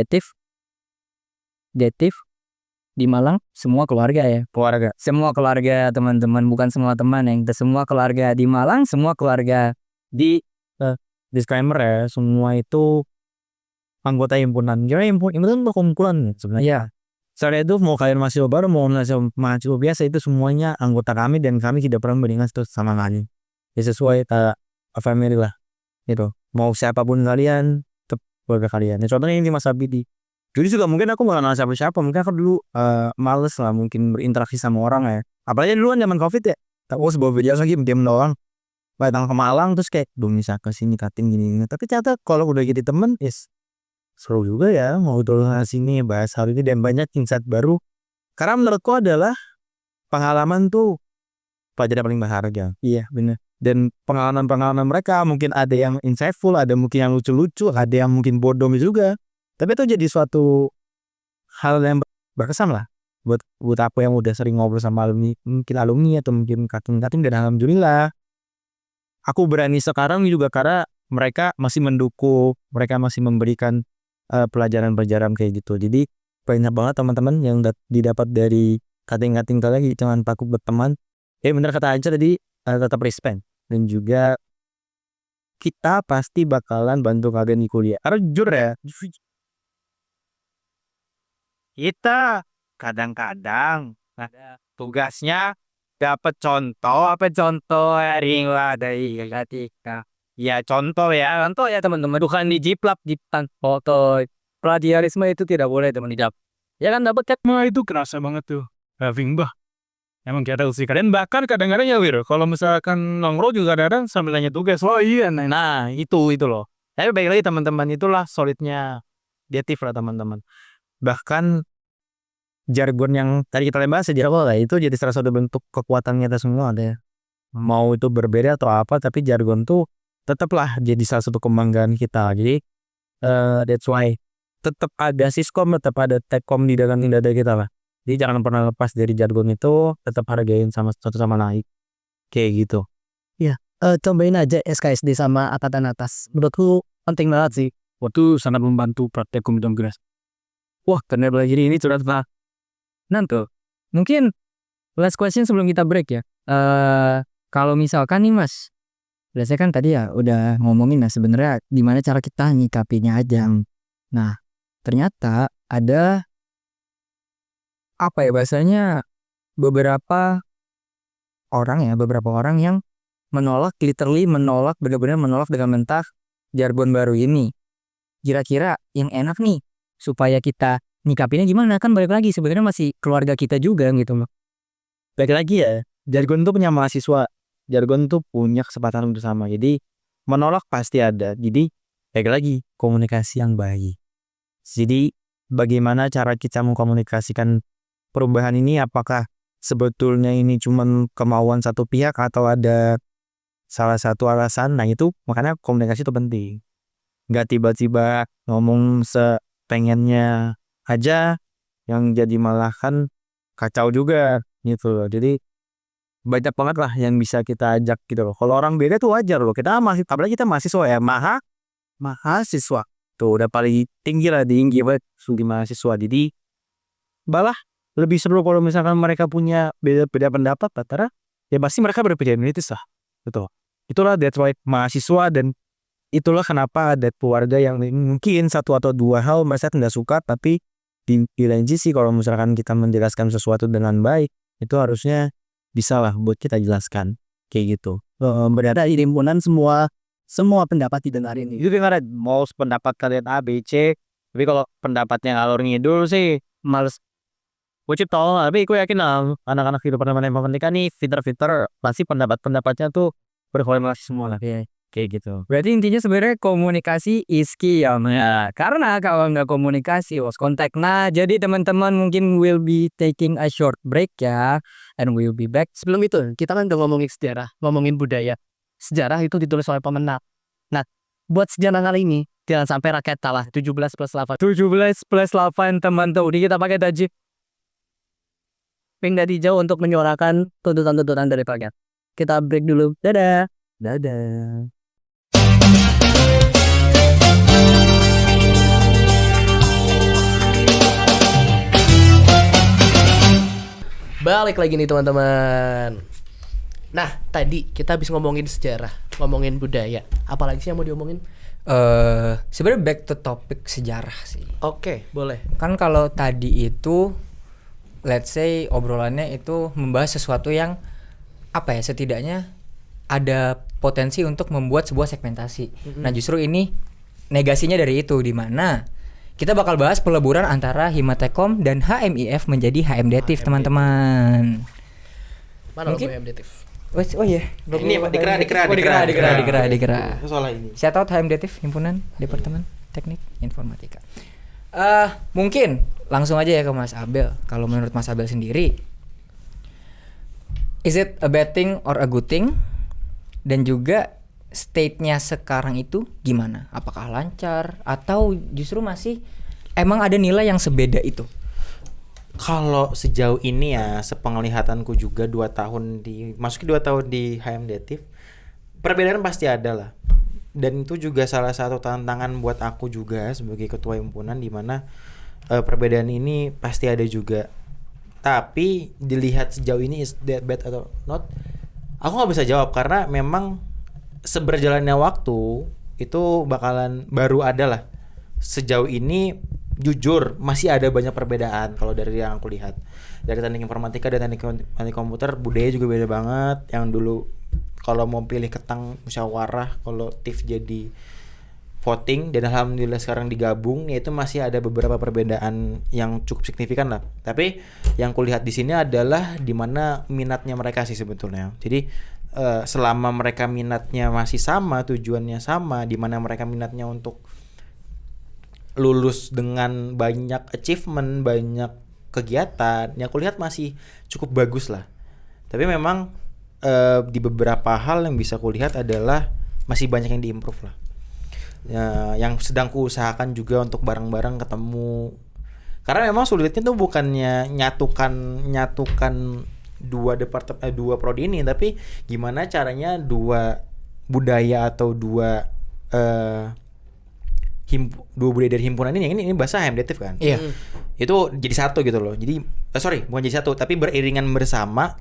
Detif di Malang semua keluarga ya. Semua keluarga teman-teman, bukan semua teman yang semua keluarga di Malang, semua keluarga di Disclaimer ya, semua itu anggota himpunan. Kira himpunan perkumpulan sebenarnya. Iya. Saya itu mau kalian mahasiswa baru mau mahasiswa biasa itu semuanya anggota kami dan kami tidak pernah membandingkan satu sama lain. Ya sesuai family lah. Gitu. Mau siapapun kalian, tetap keluarga kalian. Ya, contohnya ini Mas Abidi. Jadi juga mungkin aku gak kenal siapa-siapa. Mungkin aku dulu males lah mungkin berinteraksi sama orang ya. Apalagi dulu kan zaman Covid ya. Aku sebuah video lagi diam doang. Datang ke Malang terus kayak bisa ke sini kating gini. Tapi ternyata kalau udah jadi temen seru juga ya mau ngobrol sini bahas hal ini dan banyak insight baru. Karena menurutku adalah pengalaman tuh pelajaran paling berharga. Iya bener. Dan pengalaman mereka mungkin ada yang insightful, ada mungkin yang lucu-lucu, ada yang mungkin bodoh juga. Tapi itu jadi suatu hal yang berkesan lah buat aku yang udah sering ngobrol sama alumni atau mungkin kating-kating, dan alhamdulillah aku berani sekarang juga karena mereka masih mendukung, mereka masih memberikan pelajaran-pelajaran kayak gitu. Jadi banyak banget teman-teman yang didapat dari kating-kating tadi, jangan takut berteman. Bener kata Aja tadi, tetap respect. Dan juga kita pasti bakalan bantu kalian di kuliah. Karena jujur ya, kita kadang-kadang tugasnya dapat contoh hari dari ketika ya contoh ya teman-teman, bukan di jiplak foto plagiarisme itu tidak boleh teman-teman. Ya kan dapat Nah itu kerasa banget tuh. Having bah Emang kita tahu sih kalian bahkan kadang-kadang ya Wir, kalau misalkan nongkrong juga kadang-kadang sambil nanya tugas. Oh iya, nah itu loh. Tapi baik lagi teman-teman, itulah solidnya Dative lah teman-teman. Bahkan jargon yang tadi kita bahas sejak awal lah, itu jadi salah satu bentuk kekuatan kita semua ada ya. Mau itu berbeda atau apa, tapi jargon tuh tetaplah jadi salah satu kebanggaan kita. Jadi that's why tetap ada siskom, tetap ada tekkom di dalam dada kita lah. Jadi jangan pernah lepas dari jargon itu, tetap hargain sama satu sama lain. Kayak gitu. Cobain aja SKSD sama angkatan atas. Menurutku penting banget sih. Waktu sangat membantu praktekum dan kelas. Wah, karena belajar ini curhat lah. Nanti mungkin last question sebelum kita break ya. Kalau misalkan nih Mas, biasanya kan tadi ya udah ngomongin lah sebenarnya gimana cara kita nyikapinya aja. Nah, ternyata ada apa ya bahasanya beberapa orang yang menolak, literally menolak, benar-benar menolak dengan mentah jargon baru ini. Kira-kira yang enak nih supaya kita nyikapinnya gimana? Kan balik lagi sebenarnya masih keluarga kita juga gitu loh. Baik lagi ya, jargon itu punya mahasiswa. Jargon tuh punya kesempatan bersama. Jadi menolak pasti ada. Jadi baik lagi komunikasi yang baik. Jadi bagaimana cara kita mengkomunikasikan perubahan ini, apakah sebetulnya ini cuma kemauan satu pihak atau ada salah satu alasan. Nah itu makanya komunikasi itu penting. Nggak tiba-tiba ngomong sepengennya aja yang jadi malah kan kacau juga gitu loh. Jadi banyak banget lah yang bisa kita ajak gitu loh. Kalau orang beda tuh wajar loh. Kita masih, apalagi kita mahasiswa ya, mahasiswa tuh udah paling tinggi lah, tinggi banget studi mahasiswa. Jadi malah lebih seru kalau misalkan mereka punya beda pendapat, karena ya pasti mereka berbeda identitas lah. Betul. Itulah that's why mahasiswa, dan itulah kenapa ada keluarga yang mungkin satu atau dua hal mereka tidak suka, tapi di lain sisi kalau misalkan kita menjelaskan sesuatu dengan baik, itu harusnya bisa lah buat kita jelaskan kayak gitu. Berada di himpunan semua pendapat didengarin. Itu dengar mau pendapat kalian A, B, C, tapi kalau pendapatnya ngalor ngidul sih males. Wajib tahu lah, tapi gue yakin lah anak-anak di departemen informatika nih fitur-fitur pasti pendapat-pendapatnya tuh berkorelasi semua lah kayak gitu. Berarti intinya sebenarnya komunikasi is key ya. Karena kalau nggak komunikasi lost contact. Nah, jadi teman-teman mungkin will be taking a short break ya, and we'll be back. Sebelum itu, kita kan udah ngomongin sejarah, ngomongin budaya. Sejarah itu ditulis oleh pemenang. Nah, buat sejarah kali ini, jangan sampai rakyat kalah. 17+8. 17+8 teman-teman. Udah kita pakai tajib. Pindah di jauh untuk menyuarakan tuntutan-tuntutan dari rakyat. Kita break dulu. Dadah. Dadah. Balik lagi nih teman-teman. Nah, tadi kita habis ngomongin sejarah, ngomongin budaya. Apalagi sih yang mau diomongin? Sebenarnya back to topic sejarah sih. Oke, boleh. Kan kalau tadi itu let's say obrolannya itu membahas sesuatu yang apa ya, setidaknya ada potensi untuk membuat sebuah segmentasi. Nah, justru ini negasinya dari itu, di mana kita bakal bahas peleburan antara Himatekom dan HMIF menjadi HMDatif, teman-teman. Mana Mungkin HMDatif? Oh iya. Ini apa? Dikira. Soal ini. Shout out HMDatif, Himpunan Departemen Teknik Informatika. Mungkin langsung aja ya ke Mas Abel. Kalau menurut Mas Abel sendiri, is it a bad thing or a good thing? Dan juga state-nya sekarang itu gimana? Apakah lancar atau justru masih emang ada nilai yang sebeda itu? Kalau sejauh ini ya, sepenglihatanku juga 2 tahun masuki 2 tahun di HMDatif, perbedaan pasti ada lah. Dan itu juga salah satu tantangan buat aku juga sebagai ketua himpunan, di mana perbedaan ini pasti ada juga. Tapi dilihat sejauh ini is that bad atau not, aku nggak bisa jawab karena memang seberjalannya waktu itu bakalan baru ada lah. Sejauh ini jujur masih ada banyak perbedaan kalau dari yang aku lihat. Dari teknik informatika dan teknik komputer, budaya juga beda banget. Yang dulu kalau mau pilih ketang musyawarah, kalau TIF jadi voting dan alhamdulillah sekarang digabung, yaitu masih ada beberapa perbedaan yang cukup signifikan lah. Tapi yang kulihat di sini adalah di mana minatnya mereka sih sebetulnya. Jadi selama mereka minatnya masih sama, tujuannya sama, di mana mereka minatnya untuk lulus dengan banyak achievement, banyak kegiatan, yang kulihat masih cukup bagus lah. Tapi memang di beberapa hal yang bisa kulihat adalah masih banyak yang diimprove lah. Yang sedang kuusahakan juga untuk bareng-bareng ketemu, karena memang sulitnya tuh bukannya nyatukan dua prodi ini, tapi gimana caranya dua budaya atau dua budaya dari himpunan ini bahasa HMDTIF kan. Iya. Itu jadi satu gitu loh. Jadi bukan jadi satu, tapi beriringan bersama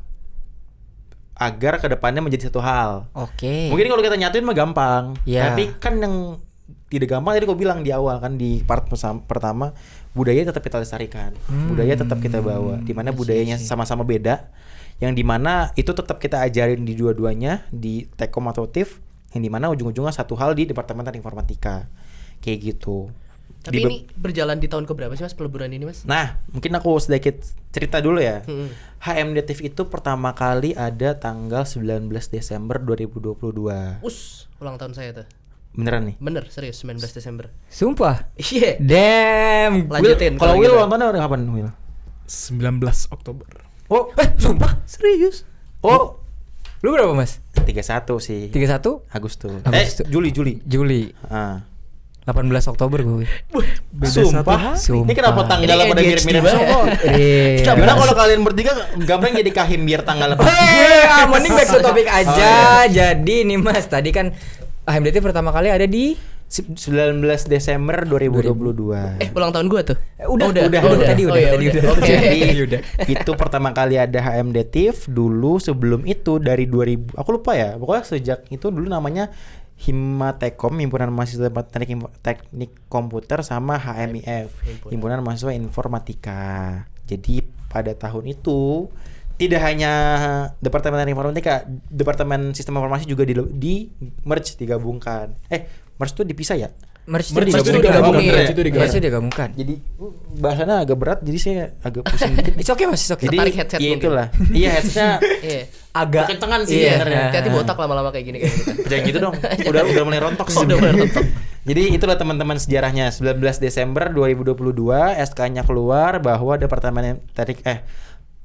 agar kedepannya menjadi satu hal. Oke. Mungkin kalau kita nyatuin mah gampang, Iya. tapi kan yang tidak gampang tadi gue bilang di awal kan, di part pertama, budaya tetap kita lestarikan, budaya tetap kita bawa, di mana budayanya sama-sama beda, yang dimana itu tetap kita ajarin di dua-duanya, di Tekom atau TIF, yang dimana ujung-ujungnya satu hal di Departemen Teknik Informatika, kayak gitu. Tapi ini berjalan di tahun keberapa sih Mas peleburan ini Mas? Nah, mungkin aku sedikit cerita dulu ya. HMDTIF itu pertama kali ada tanggal 19 Desember 2022. Ulang tahun saya tuh. Beneran nih? Bener, serius 19 Desember. Sumpah. Iya. Damn. Lanjutin. Kalau kalau Will gitu. ulang tahunnya udah kapan, Will? 19 Oktober. Oh, Sumpah. Serius? oh, Lu berapa, Mas? 31 sih. 31 Agustus. Agustus. Juli. Juli. Ah. 18 Oktober gue. Sumpah. Sumpah. Ini kenapa tanggalnya pada ADHD mirip-mirip banget. semua? Iya. Gimana kalau kalian bertiga gambarnya jadi kahim biar tanggal lepas? Mending back to topic aja. Jadi nih Mas, tadi kan HMDT pertama kali ada di 19 Desember 2022. Ulang tahun gua tuh. udah Tadi udah. Oke. Udah. Itu pertama kali ada HMDTIF. Dulu sebelum itu dari 2000, aku lupa ya, pokoknya sejak itu dulu namanya Himatekom, Himpunan Mahasiswa Teknik Komputer, sama HMIF, Himpunan Mahasiswa Informatika. Jadi pada tahun itu tidak hanya Departemen Teknik Informatika, Departemen Sistem Informasi juga di merge, digabungkan. Merge itu dipisah ya? Merge Merge itu itu digabungkan. digabungkan. Merge itu digabungkan. Jadi bahasanya agak berat, jadi saya agak pusing dikit. It's okay Mas, it's okay. Jadi Tertarik headset ya mungkin. itulah. Iya, headsetnya Iya. Agak kekencengan sih iya. sebenarnya. Hati-hati botak lama-lama kayak gini kayak gitu. Jangan gitu dong. Udah mulai rontok sih. Udah mulai rontok. Jadi itulah teman-teman sejarahnya. 19 Desember 2022 SK-nya keluar bahwa Departemen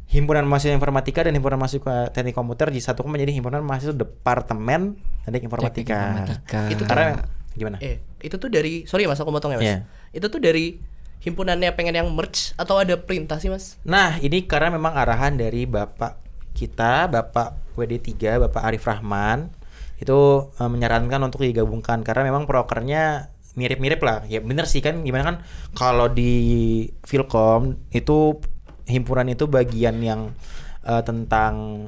Himpunan Mahasiswa Informatika dan Himpunan Mahasiswa Teknik Komputer disatukan menjadi Himpunan Mahasiswa Departemen Teknik Informatika. Itu Karena gimana? Itu tuh dari, sorry Mas aku potong ya Mas. Iya. Itu tuh dari himpunannya pengen yang merge atau ada perintah sih Mas? Nah, ini karena memang arahan dari Bapak kita, Bapak WD3, Bapak Arif Rahman, itu menyarankan untuk digabungkan karena memang prokernya mirip-mirip lah. Ya bener sih kan, gimana kan kalau di Filkom itu himpunan itu bagian yang tentang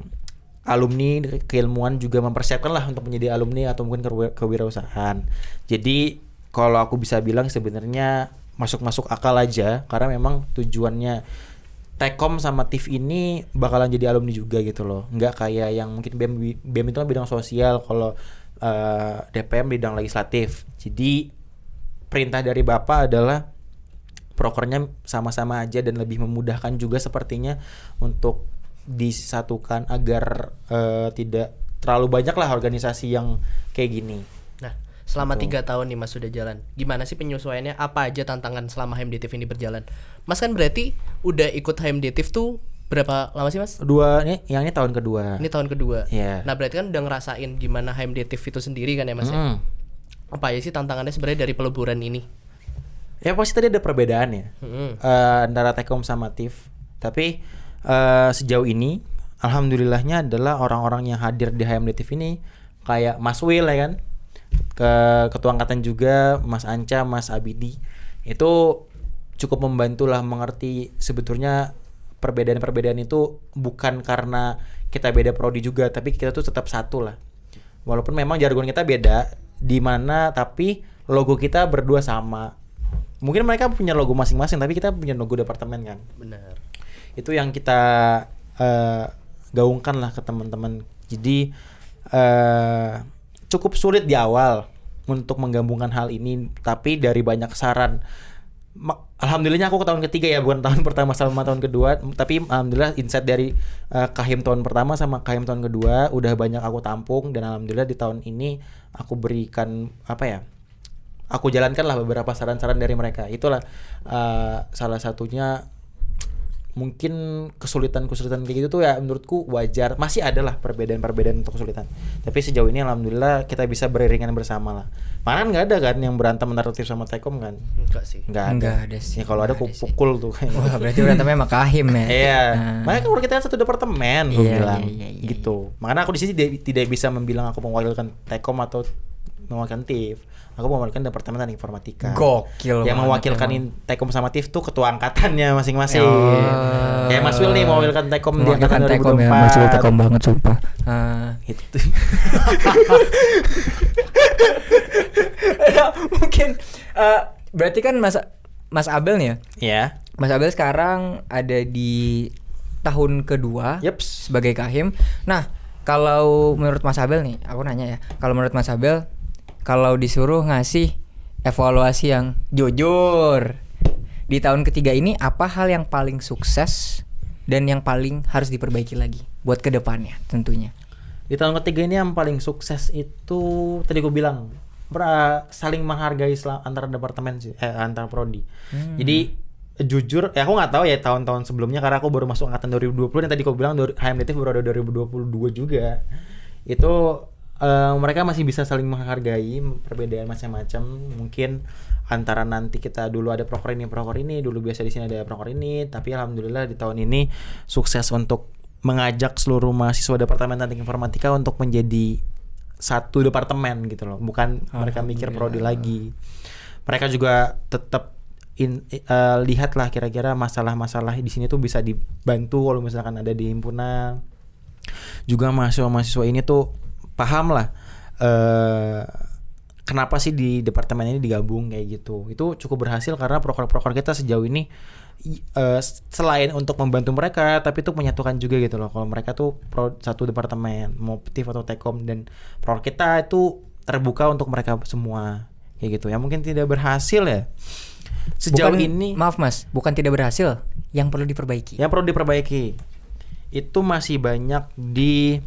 alumni keilmuan, juga mempersiapkan lah untuk menjadi alumni atau mungkin kewirausahaan. Jadi kalau aku bisa bilang sebenarnya masuk akal aja karena memang tujuannya Tekom sama TIF ini bakalan jadi alumni juga gitu loh. Nggak kayak yang mungkin BEM itu kan bidang sosial, kalau DPM bidang legislatif. Jadi perintah dari Bapak adalah prokernya sama-sama aja dan lebih memudahkan juga sepertinya untuk disatukan agar tidak terlalu banyak lah organisasi yang kayak gini. Nah, selama 3 tahun nih Mas sudah jalan, gimana sih penyesuaiannya? Apa aja tantangan selama HMDTIF ini berjalan? Mas kan berarti udah ikut HMDTIF tuh berapa lama sih Mas? Yang ini tahun kedua. Ini tahun kedua. Iya. Nah berarti kan udah ngerasain gimana HMDTIF itu sendiri kan ya Mas ya? Apa aja sih tantangannya sebenarnya dari peleburan ini? Ya pasti tadi ada perbedaan ya antara Tekom sama TIF. Tapi sejauh ini alhamdulillahnya adalah orang-orang yang hadir di HMDTIF ini kayak Mas Will ya kan, ketua angkatan juga, Mas Anca, Mas Abidi, itu cukup membantu lah mengerti sebetulnya perbedaan-perbedaan itu bukan karena kita beda prodi juga, tapi kita tuh tetap satu lah. Walaupun memang jargon kita beda di mana, tapi logo kita berdua sama. Mungkin mereka punya logo masing-masing, tapi kita punya logo departemen kan. Benar. Itu yang kita gaungkan lah ke teman-teman. Jadi cukup sulit di awal untuk menggabungkan hal ini, tapi dari banyak saran. Alhamdulillahnya aku ke tahun ketiga ya, bukan tahun pertama sama tahun kedua, tapi alhamdulillah insight dari Kahim tahun pertama sama Kahim tahun kedua udah banyak aku tampung, dan alhamdulillah di tahun ini aku berikan aku jalankan lah beberapa saran-saran dari mereka. Itulah salah satunya. Mungkin kesulitan-kesulitan kayak gitu tuh ya menurutku wajar, masih ada lah perbedaan-perbedaan untuk kesulitan, tapi sejauh ini alhamdulillah kita bisa beriringan bersama lah. Mana nggak ada kan yang berantem antara Tif sama Tekom kan? Enggak sih. Nggak ada sih. Ya kalau ada aku pukul tuh kayaknya. Wah, berarti berantemnya sama Kahim ya. Iya. Makanya kalau kita kan satu departemen, gue Iya, bilang iya, gitu. Makanya aku di sini tidak bisa membilang aku mewakilkan Tekom atau mewakilkan Tif. Aku mewakilkan departemen teknik informatika. Gokil Yang banget mewakilkan emang. Tekom sama Tif tuh ketua angkatannya masing-masing. Oh. Kayak Mas Wil nih mewakilkan Tekom di angkatan Mewakilkan Tekom 2024. ya, Mas Wil Tekom banget sumpah. Gitu. Mungkin berarti kan Mas Abel nih ya. Ya. Mas Abel sekarang ada di tahun kedua Yeps. sebagai Kahim. Nah, kalau menurut Mas Abel nih, aku nanya ya. Kalau menurut Mas Abel, kalau disuruh ngasih evaluasi yang jujur di tahun ketiga ini, apa hal yang paling sukses dan yang paling harus diperbaiki lagi buat kedepannya tentunya? Di tahun ketiga ini yang paling sukses itu tadi aku bilang saling menghargai antara departemen sih, antara prodi. Jadi jujur ya aku nggak tahu ya tahun-tahun sebelumnya karena aku baru masuk angkatan 2020 dan tadi aku bilang HMDT baru ada 2022 juga. Itu mereka masih bisa saling menghargai perbedaan macam-macam. Mungkin antara nanti kita dulu ada proker ini, dulu biasa di sini ada proker ini, tapi alhamdulillah di tahun ini sukses untuk mengajak seluruh mahasiswa Departemen Teknik Informatika untuk menjadi satu departemen gitu loh. Bukan mereka mikir prodi lagi. Mereka juga tetap lihatlah kira-kira masalah-masalah di sini tuh bisa dibantu kalau misalkan ada di himpunan. Juga mahasiswa-mahasiswa ini tuh paham lah kenapa sih di departemen ini digabung kayak gitu. Itu cukup berhasil karena proker-proker kita sejauh ini selain untuk membantu mereka, tapi itu menyatukan juga gitu loh. Kalau mereka tuh satu departemen, mau Tif atau Tekom, dan proker kita itu terbuka untuk mereka semua kayak gitu. Ya mungkin tidak berhasil ya sejauh ini. Maaf Mas, bukan tidak berhasil, yang perlu diperbaiki. Yang perlu diperbaiki itu masih banyak di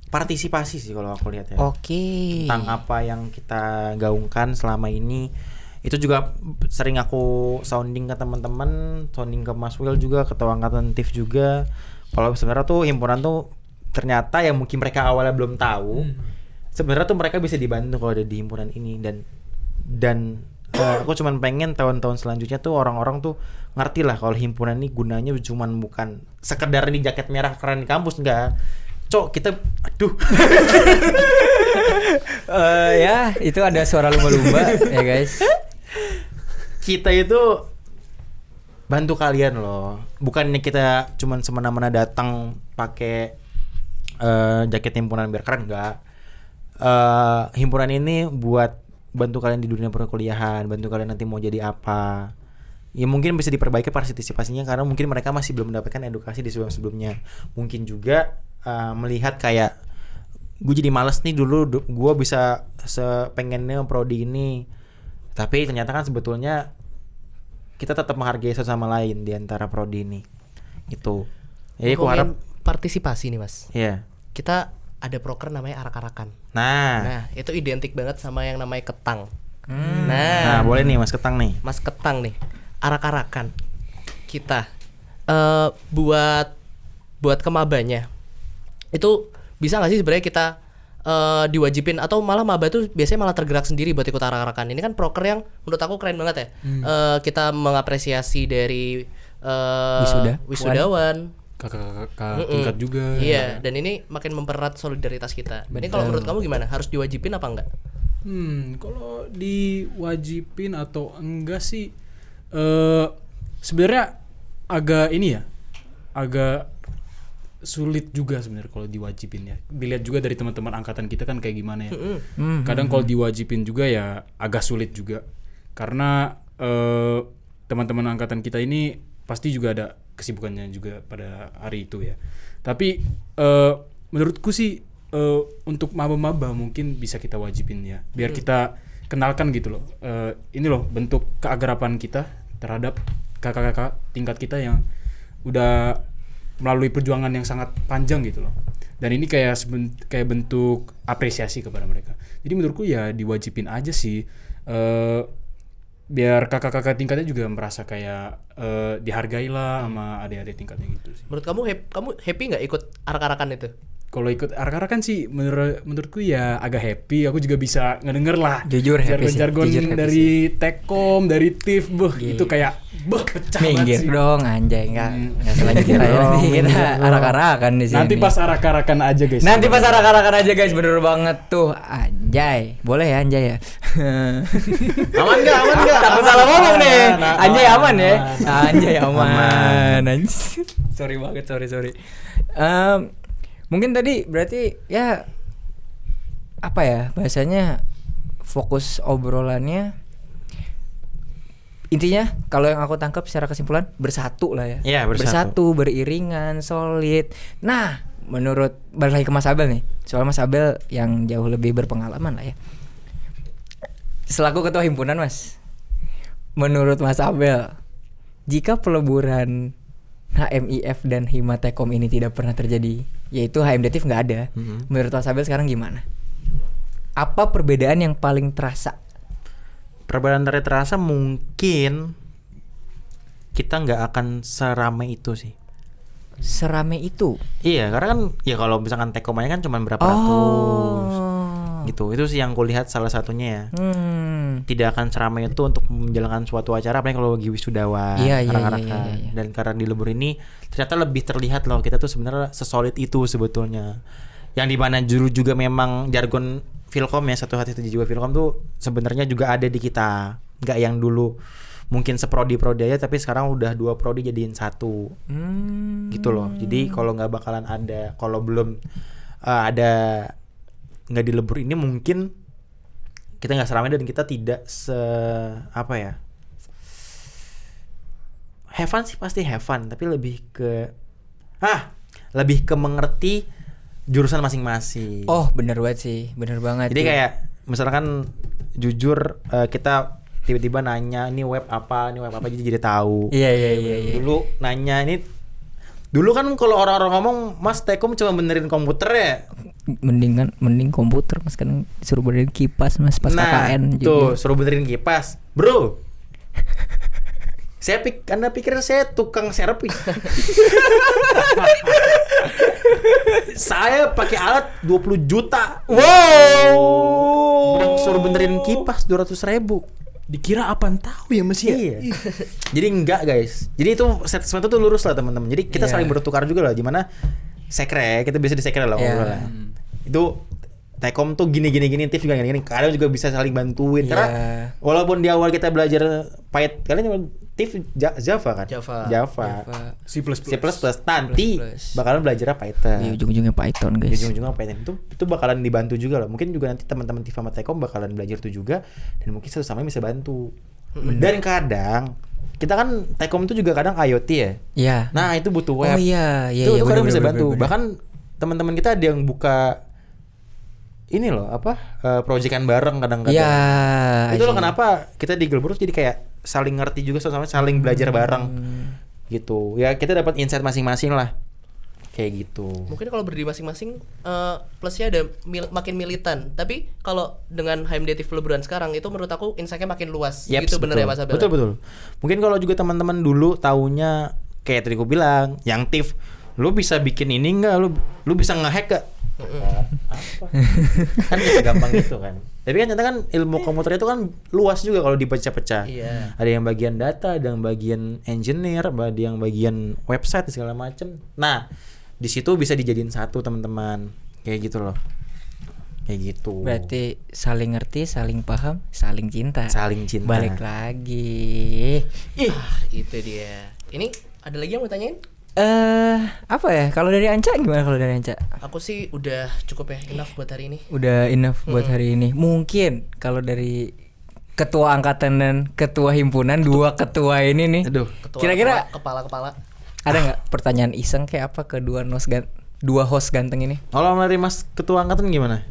partisipasi sih kalau aku lihat ya. Oke. Tentang apa yang kita gaungkan selama ini. Itu juga sering aku sounding ke teman-teman, sounding ke Mas Will juga, ketua angkatan TIF juga. Kalau sebenarnya tuh himpunan tuh ternyata yang mungkin mereka awalnya belum tahu. Sebenarnya tuh mereka bisa dibantu kalau ada di himpunan ini, dan aku cuman pengen tahun-tahun selanjutnya tuh orang-orang tuh ngerti lah kalau himpunan ini gunanya cuman bukan sekedar di jaket merah keren di kampus, enggak. Cok, kita Ya, itu ada suara lumba-lumba ya guys. Kita itu bantu kalian loh. Bukannya kita cuman semena-mena datang pakai jaket himpunan biar keren, enggak. Himpunan ini buat bantu kalian di dunia perkuliahan, bantu kalian nanti mau jadi apa. Ya mungkin bisa diperbaiki partisipasinya karena mungkin mereka masih belum mendapatkan edukasi di sebelum-sebelumnya. Mungkin juga melihat kayak gue jadi males nih dulu gue bisa sepengennya prodi ini, tapi ternyata kan sebetulnya kita tetap menghargai satu sama lain di antara prodi ini. Itu. Jadi aku harap partisipasi nih Mas. Iya. Kita ada proker namanya arak-arakan. Nah, itu identik banget sama yang namanya ketang. nah boleh nih Mas Ketang nih. Mas Ketang nih, arak-arakan kita buat kemabanya itu bisa nggak sih sebenarnya kita diwajibin, atau malah maba tuh biasanya malah tergerak sendiri buat ikut arak-arakan. Ini kan proker yang menurut aku keren banget ya. Kita mengapresiasi dari wisudawan, kakak tingkat juga. iya, dan ini makin mempererat solidaritas kita. Ini kalau menurut kamu gimana? Harus diwajibin apa enggak? Kalau diwajibin atau enggak sih sebenarnya agak ini ya, agak sulit juga sebenarnya kalau diwajibin ya. Dilihat juga dari teman-teman angkatan kita kan kayak gimana ya. Kadang kalau diwajibin juga ya agak sulit juga. Karena teman-teman angkatan kita ini pasti juga ada kesibukannya juga pada hari itu ya. Tapi menurutku sih untuk maba-maba mungkin bisa kita wajibin ya, biar kita kenalkan gitu loh. Ini loh bentuk keagrapan kita terhadap kakak-kakak tingkat kita yang udah melalui perjuangan yang sangat panjang gitu loh. Dan ini kayak bentuk apresiasi kepada mereka. Jadi menurutku ya diwajibin aja sih, biar kakak-kakak tingkatnya juga merasa kayak dihargai lah sama adik-adik tingkatnya gitu sih. Menurut kamu happy nggak ikut arak-arakan itu? Kalau ikut arak-arakan sih menurutku ya agak happy. Aku juga bisa ngedenger lah Jujur happy sih, jargon-jargon jujur happy dari Tekom, dari TIF, itu kayak pecah banget Minggir sih. dong anjay, enggak selanjutnya ya, nanti kita arak-arakan di sini. Nanti pas arak-arakan aja guys. Nanti pas arak-arakan aja guys, bener banget tuh anjay. Boleh ya anjay ya. Aman nggak? Takut salah ngomong nih. Anjay aman ya. Aman. Anjay aman. Anjay. Sorry banget, sorry. Mungkin tadi berarti ya apa ya bahasanya, fokus obrolannya intinya kalau yang aku tangkap secara kesimpulan bersatu lah ya. Iya, bersatu. Beriringan, solid. Nah, menurut balik lagi ke Mas Abel nih. Soal Mas Abel yang jauh lebih berpengalaman lah ya. Selaku ketua himpunan Mas, menurut Mas Abel, jika peleburan HMIF dan Himatekom ini tidak pernah terjadi, yaitu HMDTIF nggak ada, menurut Mas Abel sekarang gimana? Apa perbedaan yang paling terasa? Perbedaan terasa mungkin kita nggak akan seramai itu sih. Serame itu? Iya, karena kan ya kalau misalkan Tekom aja kan cuma berapa ratus gitu. Itu sih yang kulihat salah satunya ya. Tidak akan seramai itu untuk menjalankan suatu acara, apalagi kalau lagi wisudawan, Iya. Dan karena di lembur ini ternyata lebih terlihat loh kita tuh sebenarnya sesolid itu sebetulnya. Yang dimana dulu juga memang jargon Filkom ya, satu hati satu jiwa Filkom tuh sebenarnya juga ada di kita. Nggak yang dulu mungkin seprodi-prodi aja, tapi sekarang udah 2 prodi jadiin 1 gitu loh. Jadi kalau nggak bakalan ada, kalau belum ada nggak di lembur ini, mungkin kita nggak seramai dan kita tidak apa ya, have fun sih pasti have fun, tapi lebih ke mengerti jurusan masing-masing. Oh bener banget sih, bener banget. Jadi kayak misalkan jujur kita tiba-tiba nanya ini web apa jadi tahu. Iya. Dulu nanya ini, dulu kan kalau orang-orang ngomong Mas Tekom cuma benerin komputer ya. Mending komputer Mas, kan suruh benerin kipas Mas pas KKN tuh suruh benerin kipas, bro. Anda pikir saya tukang servis? Saya pakai alat 20 juta. Wow. Suruh benerin kipas 200.000. Dikira apaan tahu ya Mas ya? Iya. Jadi enggak guys. Jadi itu statement itu lurus lah teman-teman. Jadi kita saling bertukar juga lah. Gimana sekre, kita bisa di sekre lah ngobrol. Itu Tekom tuh gini TIF juga gini. Kadang juga bisa saling bantuin karena walaupun di awal kita belajar Python, kalian cuma TIF Java kan? Java. C++. Nanti bakalan belajar Python. Di ujung-ujungnya Python guys. Ujung-ujungnya Python itu bakalan dibantu juga loh. Mungkin juga nanti teman-teman TIF sama Tekom bakalan belajar itu juga, dan mungkin satu sama lain bisa bantu. Dan kadang kita kan Tekom itu juga kadang IoT ya. Iya. Nah, itu butuh web. Oh iya. Itu kadang bisa bener. bantu. Bahkan teman-teman kita ada yang buka ini loh proyekan bareng kadang-kadang. Iya. Itu loh kenapa kita di Gelbrus jadi kayak saling ngerti juga sama saling belajar bareng gitu. Ya kita dapat insight masing-masing lah. Kayak gitu. Mungkin kalau berdiri masing-masing plusnya ada makin militan. Tapi kalau dengan HMDTIF peleburan sekarang itu menurut aku insight-nya makin luas. Yeps, gitu bener ya Mas Abel? Betul. Mungkin kalau juga teman-teman dulu taunya kayak tadi aku bilang, yang TIF, lu bisa bikin ini enggak? Lu bisa nge-hack gak? Apa? Kan bisa gampang gitu kan. Tapi kan ternyata kan ilmu komputer itu kan luas juga kalau dipecah-pecah. Iya. Ada yang bagian data, ada yang bagian engineer, ada yang bagian website segala macem. Nah, di situ bisa dijadiin satu teman-teman. Kayak gitu loh. Kayak gitu. Berarti saling ngerti, saling paham, saling cinta. Saling cinta. Balik lagi. Itu dia. Ini ada lagi yang mau tanyain? Apa ya? Kalau dari Anca gimana kalau dari Anca? Aku sih udah cukup ya, enough buat hari ini. Udah enough buat hari ini. Mungkin kalau dari ketua angkatan dan ketua himpunan, dua ketua ini nih. Aduh. Ketua, Kira-kira kepala ada nggak pertanyaan iseng kayak apa ke dua nosgan dua host ganteng ini. Kalau dari Mas Ketua Angkatan gimana?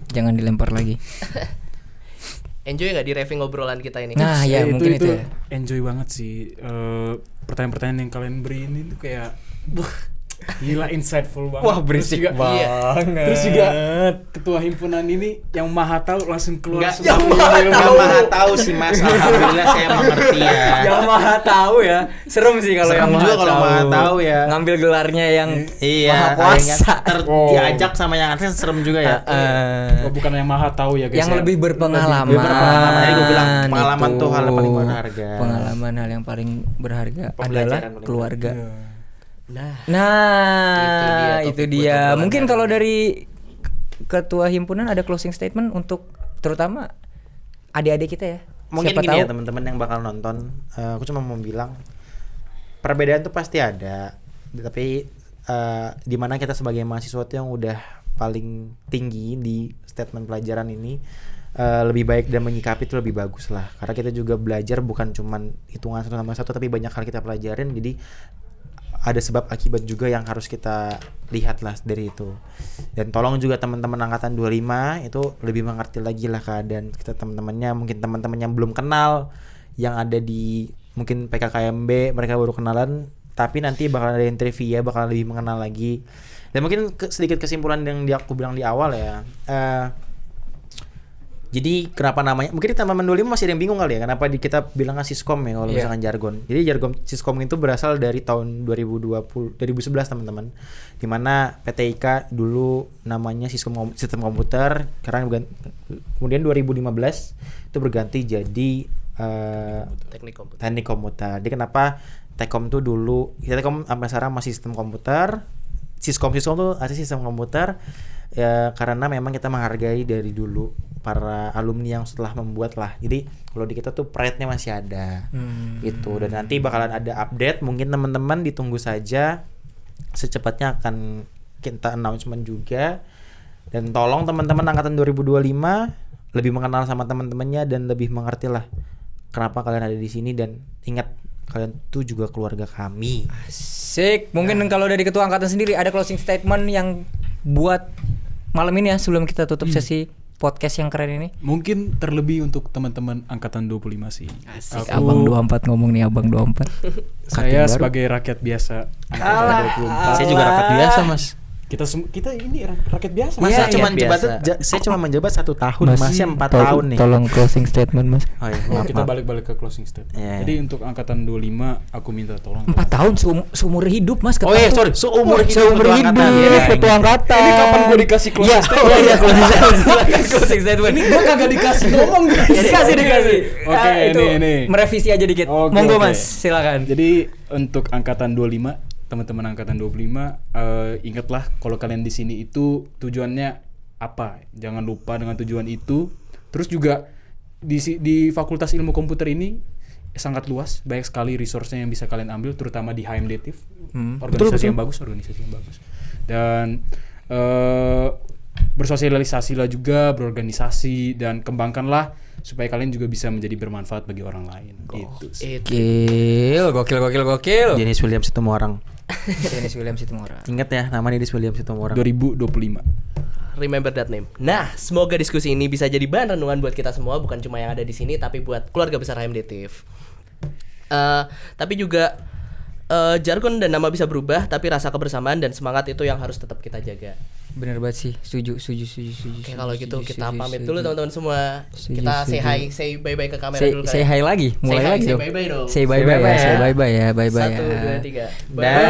Jangan dilempar lagi. Enjoy nggak di raving obrolan kita ini? Nah, ya mungkin itu ya. Enjoy banget sih. Pertanyaan-pertanyaan yang kalian beri ini tuh kayak gila insightful banget. Wah, berisik Terus juga- banget. Terus juga ketua himpunan ini yang maha tahu langsung keluar Enggak, semua ilmu. Enggak maha tahu sih Mas. Alhamdulillah saya mengerti ya. Yang maha tahu ya. Serem sih kalau Serem yang juga kalau maha tahu ya. Ngambil gelarnya yang Iya, maha akhirnya kuasa. diajak sama yang atasnya serem juga ya. Oh, bukan yang maha tahu ya guys. Yang ya. lebih berpengalaman. Lebih berpengalaman. Jadi gue bilang pengalaman Itu. tuh hal yang paling berharga. Pengalaman hal yang paling berharga Pembelajaran adalah paling keluarga. Iya. Nah, Nah, Itu itu dia topik buat dia. obrolan Mungkin hari kalau ini. dari ketua himpunan ada closing statement untuk terutama adik-adik kita ya. Mungkin Siapa gini tahu ya teman-teman yang bakal nonton, aku cuma mau bilang perbedaan tuh pasti ada, tapi di mana kita sebagai mahasiswa tuh yang udah paling tinggi di statement pelajaran ini lebih baik dan menyikapi itu lebih bagus lah, karena kita juga belajar bukan cuman hitungan 1 tambah 1 tapi banyak hal kita pelajarin, jadi ada sebab akibat juga yang harus kita lihat lah dari itu. Dan tolong juga teman-teman angkatan 25 itu lebih mengerti lagi lah keadaan kita, teman-temannya, mungkin teman-teman yang belum kenal yang ada di mungkin PKKMB, mereka baru kenalan tapi nanti bakal ada interview ya, bakal lebih mengenal lagi. Dan mungkin sedikit kesimpulan yang aku bilang di awal ya, jadi kenapa namanya, mungkin di teman-teman 25 masih ada yang bingung kali ya kenapa kita bilang Siskom ya kalau misalkan jargon. Jadi jargon Siskom itu berasal dari tahun 2011 teman-teman, dimana PT IKA dulu namanya sistem komputer, karena kemudian 2015 itu berganti jadi teknik komputer. Jadi kenapa Tekom tuh dulu, Tekom sampai sekarang masih sistem komputer, Siskom tuh asli sistem komputer ya, karena memang kita menghargai dari dulu para alumni yang setelah membuat lah. Jadi kalau di kita tuh pride-nya masih ada gitu, dan nanti bakalan ada update, mungkin teman-teman ditunggu saja, secepatnya akan kita announcement juga. Dan tolong teman-teman angkatan 2025 lebih mengenal sama teman-temannya dan lebih mengerti lah kenapa kalian ada di sini, dan ingat kalian tuh juga keluarga kami. Sik, mungkin kalau dari ketua angkatan sendiri ada closing statement yang buat malam ini ya sebelum kita tutup sesi podcast yang keren ini. Mungkin terlebih untuk teman-teman angkatan 25 sih. Asik, Abang 24 ngomong nih, Abang 24. Saya sebagai rakyat biasa angkatan 24. Saya juga rakyat biasa, Mas. Kita ini rakyat biasa. Mas, Iya, saya cuma biasa. saya cuma menjabat 1 tahun, masih 4 tahun nih. Tolong closing statement, Mas. Oh iya, Oh, maaf, kita maaf. balik-balik ke closing statement. Iya. Jadi untuk angkatan 25 aku minta tolong. 4 tahun seumur hidup, Mas. Oh iya, sorry, seumur hidup seumur ketua hidup. angkatan. Ini Iya, ketua angkatan. Ini kapan gue dikasih closing Iya, statement? oh iya, closing statement. Silakan closing statement. Ini gue kagak dikasih ngomong guys. Ya, dikasih. Oke, Itu ini. merevisi aja dikit. Oke, Monggo, oke. Mas, silakan. Jadi untuk angkatan 25, teman-teman angkatan 25, ingatlah kalau kalian di sini itu tujuannya apa. Jangan lupa dengan tujuan itu. Terus juga di Fakultas Ilmu Komputer ini sangat luas, banyak sekali resource-nya yang bisa kalian ambil, terutama di HMDTIV. Organisasi yang bagus. Dan bersosialisasilah juga, berorganisasi, dan kembangkanlah supaya kalian juga bisa menjadi bermanfaat bagi orang lain. Gitu sih. Gokil. Dennis Williams itu orang. Dennis Williams itu orang. Ingat ya, nama Dennis Williams itu orang. 2025. Remember that name. Nah, semoga diskusi ini bisa jadi bahan renungan buat kita semua, bukan cuma yang ada di sini, tapi buat keluarga besar HMDTIV. Tapi juga jargon dan nama bisa berubah, tapi rasa kebersamaan dan semangat itu yang harus tetap kita jaga. Bener banget sih, setuju. Oke, kalau gitu kita pamit dulu teman-teman semua. Setuju, Kita setuju. say bye-bye ke kamera Say, dulu. say hi lagi, mulai Say hi, lagi say dong. bye-bye dong. Say bye-bye ya, say bye-bye ya, bye-bye 1, ya. 2, 3. Dadah.